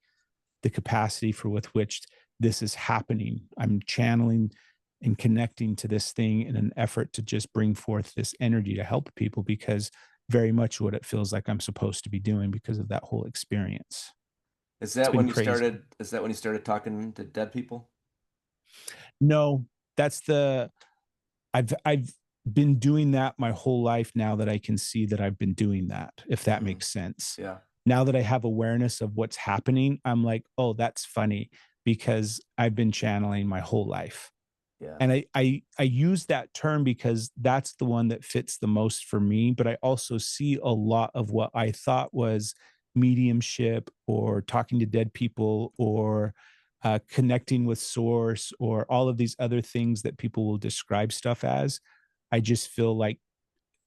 the capacity for with which this is happening. I'm channeling and connecting to this thing in an effort to just bring forth this energy to help people because very much what it feels like I'm supposed to be doing because of that whole experience. Is It's that been when you crazy. started? Is that when you started talking to dead people? No, that's the I've been doing that my whole life now that I can see that I've been doing that, if that Mm, makes sense. yeah. Now that I have awareness of what's happening, I'm like, oh, that's funny because I've been channeling my whole life. Yeah. And I use that term because that's the one that fits the most for me, but I also see a lot of what I thought was mediumship or talking to dead people or connecting with source or all of these other things that people will describe stuff as. I just feel like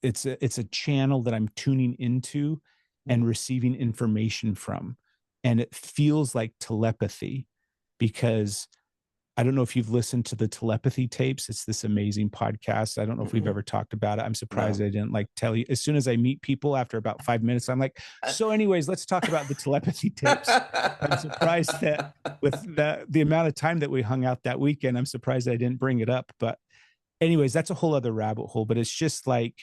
it's a channel that I'm tuning into Mm, and receiving information from, and it feels like telepathy because I don't know if you've listened to the telepathy tapes. It's this amazing podcast. I don't know if we've mm-mm. ever talked about it. I'm surprised No. I didn't like tell you. As soon as I meet people after about 5 minutes, I'm like, so anyways, let's talk about the telepathy tapes. I'm surprised that with the amount of time that we hung out that weekend, I'm surprised I didn't bring it up. But anyways, that's a whole other rabbit hole. But it's just like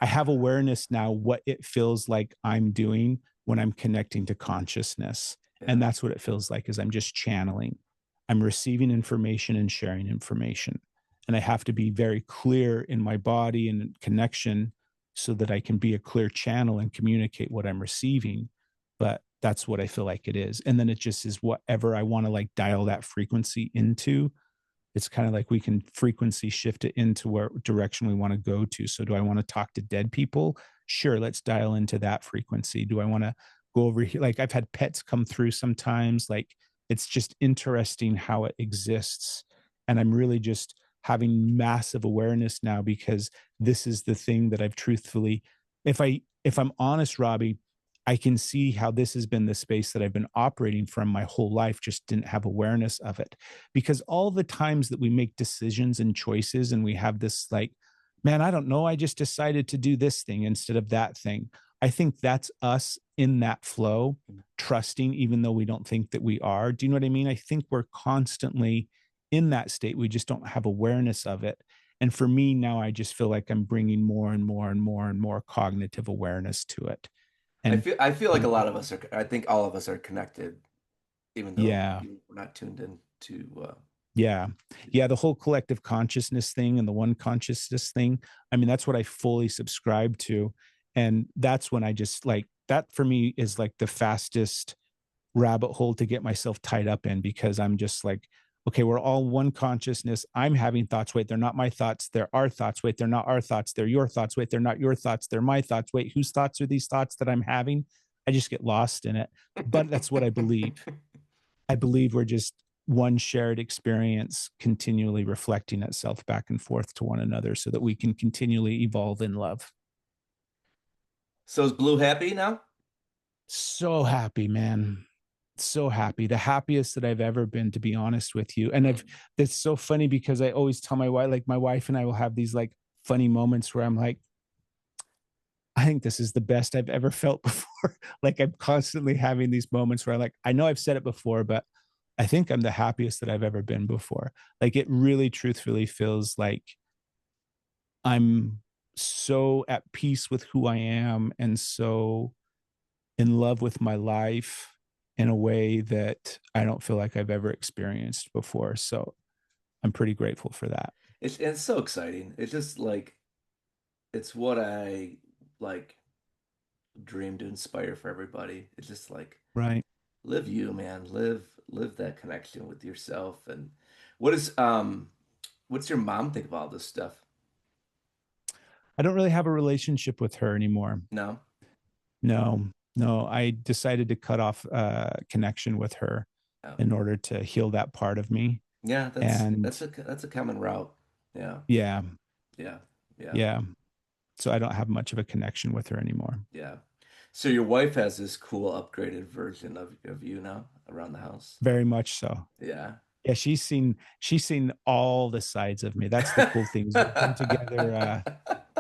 I have awareness now what it feels like I'm doing when I'm connecting to consciousness. Yeah. And that's what it feels like is I'm just channeling. I'm receiving information and sharing information. And I have to be very clear in my body and connection so that I can be a clear channel and communicate what I'm receiving. But that's what I feel like it is. And then it just is whatever I want to like dial that frequency into. It's kind of like we can frequency shift it into where direction we want to go to. So do I want to talk to dead people? Sure, let's dial into that frequency. Do I want to go over here? Like I've had pets come through sometimes. Like it's just interesting how it exists. And I'm really just having massive awareness now because this is the thing that I've truthfully, if I'm honest, Robbie, I can see how this has been the space that I've been operating from my whole life, just didn't have awareness of it because all the times that we make decisions and choices and we have this like, man, I don't know, I just decided to do this thing instead of that thing. I think that's us in that flow, trusting even though we don't think that we are. Do you know what I mean? I think we're constantly in that state. We just don't have awareness of it. And for me now, I just feel like I'm bringing more and more and more and more cognitive awareness to it. And I feel like a um, lot of us are. I think all of us are connected, even though yeah, we're not tuned in to. yeah. Yeah, the whole collective consciousness thing and the one consciousness thing, I mean, that's what I fully subscribe to, and that's when I just, like that for me is, like, the fastest rabbit hole to get myself tied up in, because I'm just like, okay, we're all one consciousness. I'm having thoughts. Wait, they're not my thoughts. They're our thoughts. Wait, they're not our thoughts. They're your thoughts. Wait, they're not your thoughts. They're my thoughts. Wait, whose thoughts are these thoughts that I'm having? I just get lost in it. But that's what I believe. I believe we're just one shared experience continually reflecting itself back and forth to one another so that we can continually evolve in love. So is Blue happy now? So happy, man. So happy. The happiest that I've ever been, to be honest with you. And I've Mm. It's so funny because I always tell my wife, like my wife and I will have these like funny moments where I'm like, I think this is the best I've ever felt before. Like I'm constantly having these moments where I like, I know I've said it before, but I think I'm the happiest that I've ever been before. Like it really truthfully feels like I'm so at peace with who I am and so in love with my life in a way that I don't feel like I've ever experienced before. So I'm pretty grateful for that. It's so exciting. It's just like it's what I like dream to inspire for everybody. It's just like Right. live you, man. Live that connection with yourself. And what is what's your mom think of all this stuff? I don't really have a relationship with her anymore. No? No, no. I decided to cut off connection with her No. in order to heal that part of me. Yeah, And that's a common route. Yeah. yeah, Yeah. Yeah. yeah. So I don't have much of a connection with her anymore. Yeah. So your wife has this cool upgraded version of you now around the house. Very much so. Yeah. Yeah, she's seen all the sides of me. That's the cool thing is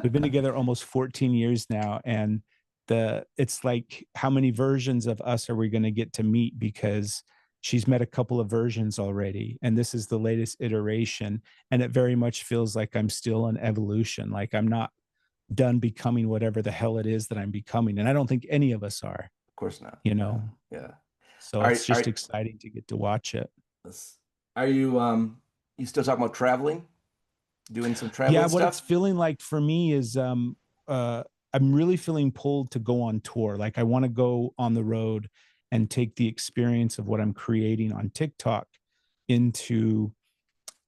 we've been together almost 14 years now, and it's like how many versions of us are we going to get to meet, because she's met a couple of versions already and this is the latest iteration, and it very much feels like I'm still in evolution, like I'm not done becoming whatever the hell it is that I'm becoming, and I don't think any of us are, Of course not. you Yeah. know. Yeah. So Are it's just are exciting to get to watch it. let's- are you still talking about traveling? Doing some Yeah, traveling what it's stuff? feeling like for me is uh I'm really feeling pulled to go on tour. Like I want to go on the road and take the experience of what I'm creating on TikTok into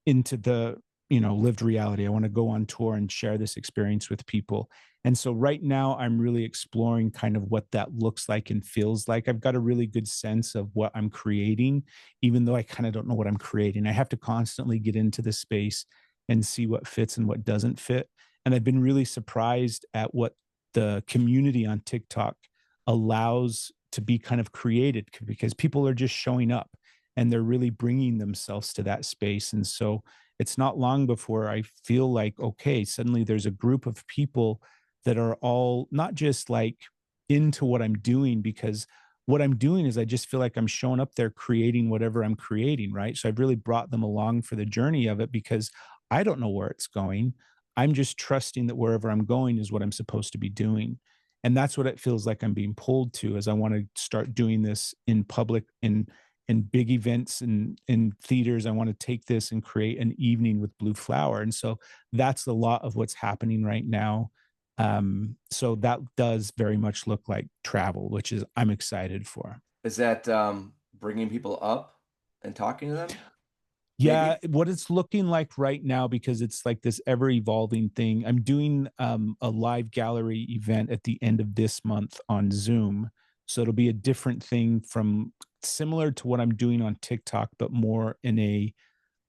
the lived reality. I want to go on tour and share this experience with people. And so right now I'm really exploring kind of what that looks like and feels like. I've got a really good sense of what I'm creating, even though I kind of don't know what I'm creating. I have to constantly get into the space and see what fits and what doesn't fit. And I've been really surprised at what the community on TikTok allows to be kind of created, because people are just showing up and they're really bringing themselves to that space. And so it's not long before I feel like, okay, suddenly there's a group of people that are all not just like into what I'm doing, because what I'm doing is I just feel like I'm showing up there creating whatever I'm creating, right? So I've really brought them along for the journey of it because I don't know where it's going. I'm just trusting that wherever I'm going is what I'm supposed to be doing. And that's what it feels like I'm being pulled to, is I want to start doing this in public, in big events and in theaters. I want to take this and create an evening with Blue Flower. And so that's a lot of what's happening right now. So that does very much look like travel, which is I'm excited for. Is that bringing people up and talking to them? Yeah, Maybe? what it's looking like right now, because it's like this ever evolving thing. I'm doing a live gallery event at the end of this month on Zoom. So it'll be a different thing from similar to what I'm doing on TikTok, but more in a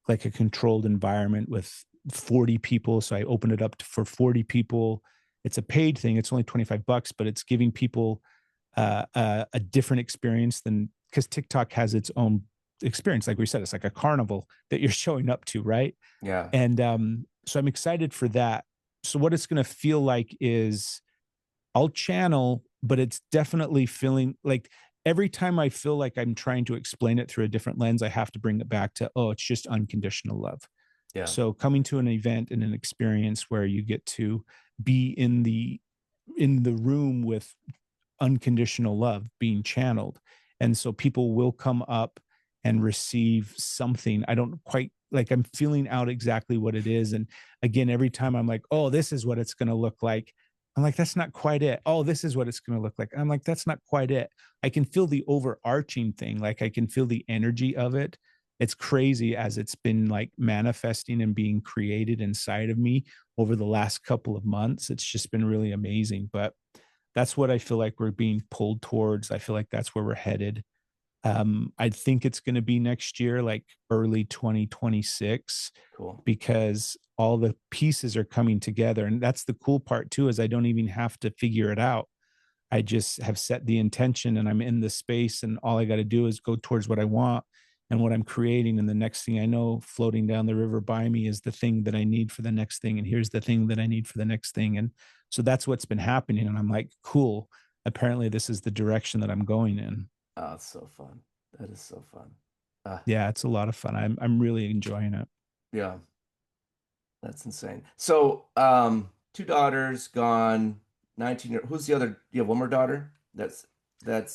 like a controlled environment with 40 people. So I open it up for 40 people. It's a paid thing. It's only $25, but it's giving people a different experience than, because TikTok has its own experience. Like we said, it's like a carnival that you're showing up to, right? Yeah. And so I'm excited for that. So what it's going to feel like is I'll channel, but it's definitely feeling like every time I feel like I'm trying to explain it through a different lens, I have to bring it back to, oh, it's just unconditional love. Yeah. So coming to an event and an experience where you get to be in the room with unconditional love being channeled. And so people will come up and receive something. I don't quite like, I'm feeling out exactly what it is. And again, every time I'm like, oh, this is what it's going to look like. I'm like, that's not quite it. Oh, this is what it's going to look like. I'm like, that's not quite it. I can feel the overarching thing. Like I can feel the energy of it. It's crazy as it's been like manifesting and being created inside of me over the last couple of months. It's just been really amazing. But that's what I feel like we're being pulled towards. I feel like that's where we're headed. I think it's going to be next year, like early 2026, Cool. because all the pieces are coming together. And that's the cool part too, is I don't even have to figure it out. I just have set the intention and I'm in the space, and all I got to do is go towards what I want and what I'm creating. And the next thing I know, floating down the river by me is the thing that I need for the next thing. And here's the thing that I need for the next thing. And so that's what's been happening. And I'm like, cool. Apparently, this is the direction that I'm going in. Oh, it's so fun. That is so fun. Uh, Yeah, it's a lot of fun. I'm really enjoying it. yeah, that's insane. So, two daughters gone, 19 year. Who's the other? You have one more daughter? That's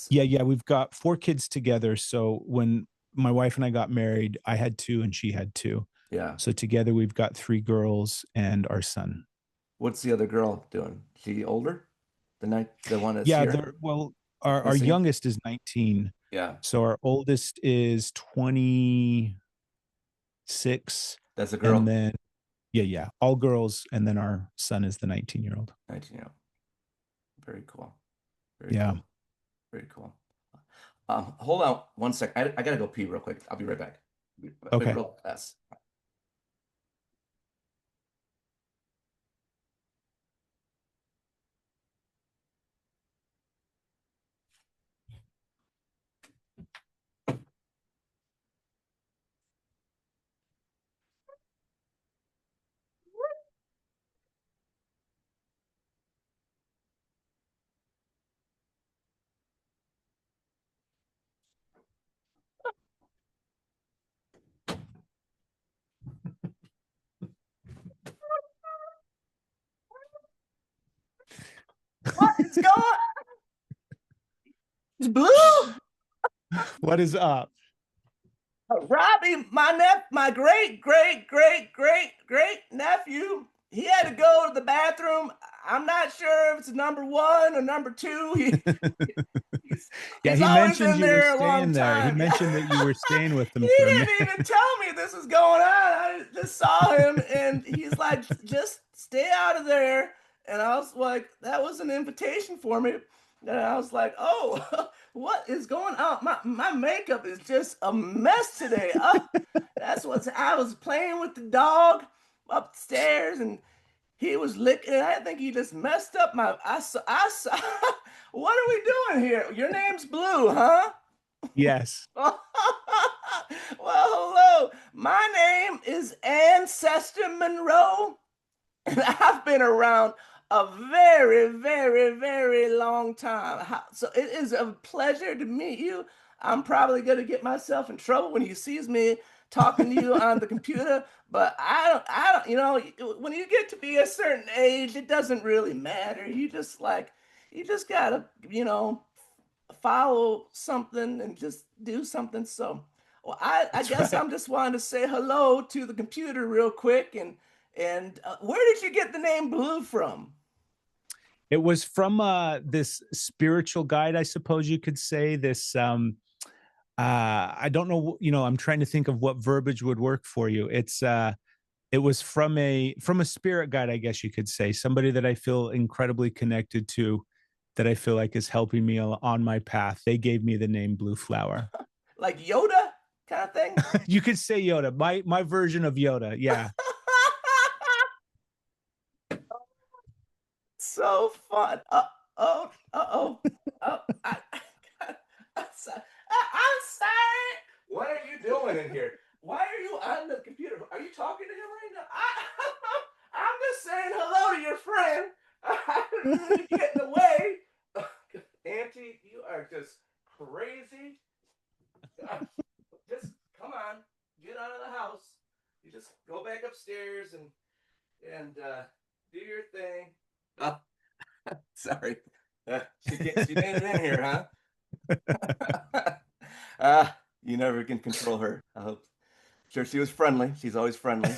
Yeah, we've got 4 kids together. So when my wife and I got married, I had two and she had two. yeah. So together we've got 3 girls and our son. What's the other girl doing? She older? The one that's Yeah, here they're well, our missing? youngest is 19. Yeah, So our oldest is 26. that's a And girl. then yeah, all girls. And then our son is the 19-year-old. 19, yeah. Very cool. Very Yeah. cool. Very cool. Hold on one sec. I gotta go pee real quick. I'll be right back. Be Okay. real fast. What is going on? It's Blue? What is up? Robby, my great nephew, he had to go to the bathroom. I'm not sure if it's number one or number two. He's Yeah, he's he always mentioned in you were there a long staying there. He time. Yeah. mentioned that you were staying with He them for a minute. didn't even tell me this was going on. I just saw him and he's like, just stay out of there. And I was like, that was an invitation for me. And I was like, oh, what is going on? My makeup is just a mess today. That's what's I was playing with the dog upstairs and he was licking. I think he just messed up my I saw what are we doing here? Your name's Blue, huh? Yes. Well, hello. My name is Ancestor Monroe, and I've been around a very long time. So it is a pleasure to meet you. I'm probably going to get myself in trouble when he sees me talking to you on the computer, but when you get to be a certain age, it doesn't really matter. You just gotta, follow something and just do something. So, well, I That's guess right. I'm just wanting to say hello to the computer real quick. And where did you get the name Blue from? It was from this spiritual guide, I suppose you could say. This I don't know, I'm trying to think of what verbiage would work for you. It was from a spirit guide, I guess you could say, somebody that I feel incredibly connected to, that I feel like is helping me on my path. They gave me the name Blue Flower. Like Yoda kind of thing? You could say Yoda, my version of Yoda. Yeah. So fun. Oh. Oh, I'm sorry. I'm sorry. What are you doing in here? Why are you on the computer? Are you talking to him right now? I'm just saying hello to your friend. I didn't really get in the way. Auntie, you are just crazy. Just come on, get out of the house. You just go back upstairs and do your thing. Oh, sorry. She made it in here, huh? You never can control her. I hope. Sure, she was friendly. She's always friendly.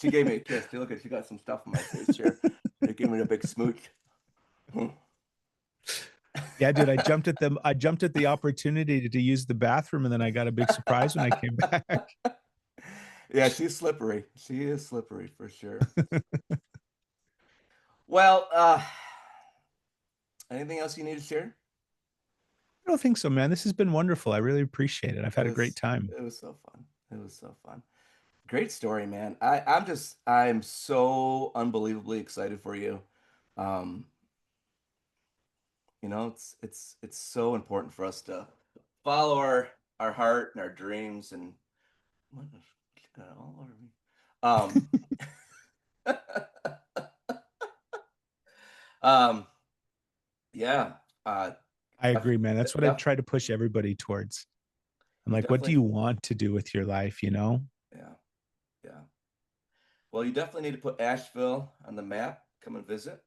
She gave me a kiss. Look at, she got some stuff on my face here. They gave me a big smooch. Yeah, dude, I jumped at the opportunity to use the bathroom, and then I got a big surprise when I came back. Yeah, she's slippery. She is slippery for sure. Well, anything else you need to share? I don't think so, man. This has been wonderful. I really appreciate it. I've It had a great was time. it was so fun. It was so fun. Great story, man. I'm so unbelievably excited for you. Um, it's so important for us to follow our heart and our dreams and what got all over me. Um, yeah. Uh, I agree, man. That's what I def, try to push everybody towards. I'm you like, what do definitely, you want to do with your life, you know? yeah, yeah. Well, you definitely need to put Asheville on the map. Come and visit.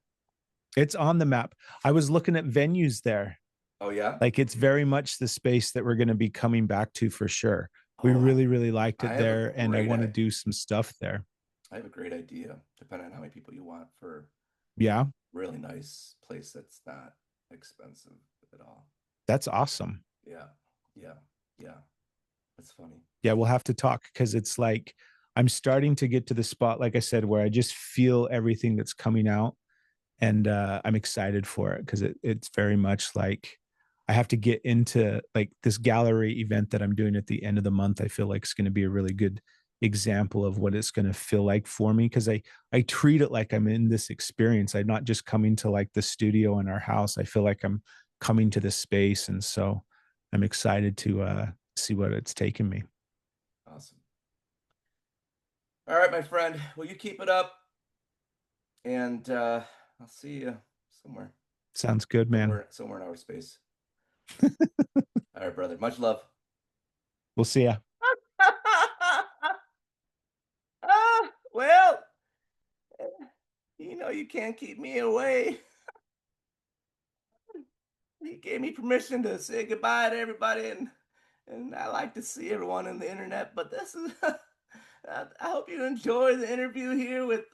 It's on the map. I was looking at venues there. Oh yeah. Like it's very much the space that we're going to be coming back to for sure. We Oh, really, really liked I it have a there, and I great want to do some stuff there. I have a great idea, depending on how many people you want for Yeah, really nice place that's not expensive at all. that's awesome. Yeah, yeah, yeah. That's funny. Yeah, we'll have to talk because it's like I'm starting to get to the spot, like I said, where I just feel everything that's coming out, and I'm excited for it because it's very much like I have to get into like this gallery event that I'm doing at the end of the month. I feel like it's going to be a really good example of what it's going to feel like for me because I treat it like I'm in this experience. I'm not just coming to like the studio in our house. I feel like I'm coming to this space, and so I'm excited to see what it's taken me. Awesome. All right, my friend. Well, you keep it up, and I'll see you somewhere, Sounds good, man. somewhere in outer space. All right, brother. Much love. We'll see ya. Well, you can't keep me away. He gave me permission to say goodbye to everybody, and I like to see everyone on the internet. But this is, I hope you enjoy the interview here with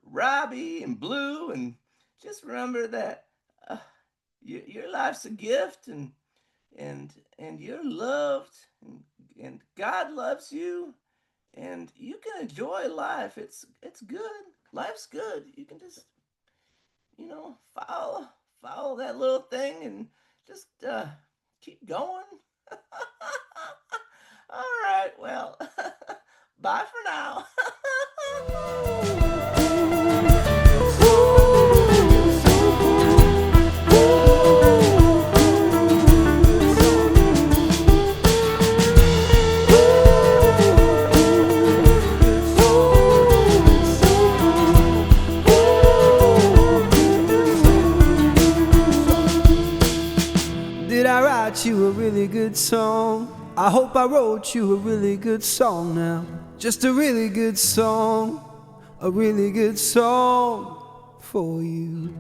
Robby and Blue, and just remember that uh, your life's a gift, and you're loved, and God loves you, and you can enjoy life. It's good. Life's good. You can just follow that little thing and just keep going. All right, well, bye for now. Did I write you a really good song? I hope I wrote you a really good song now. Just a really good song, a really good song for you.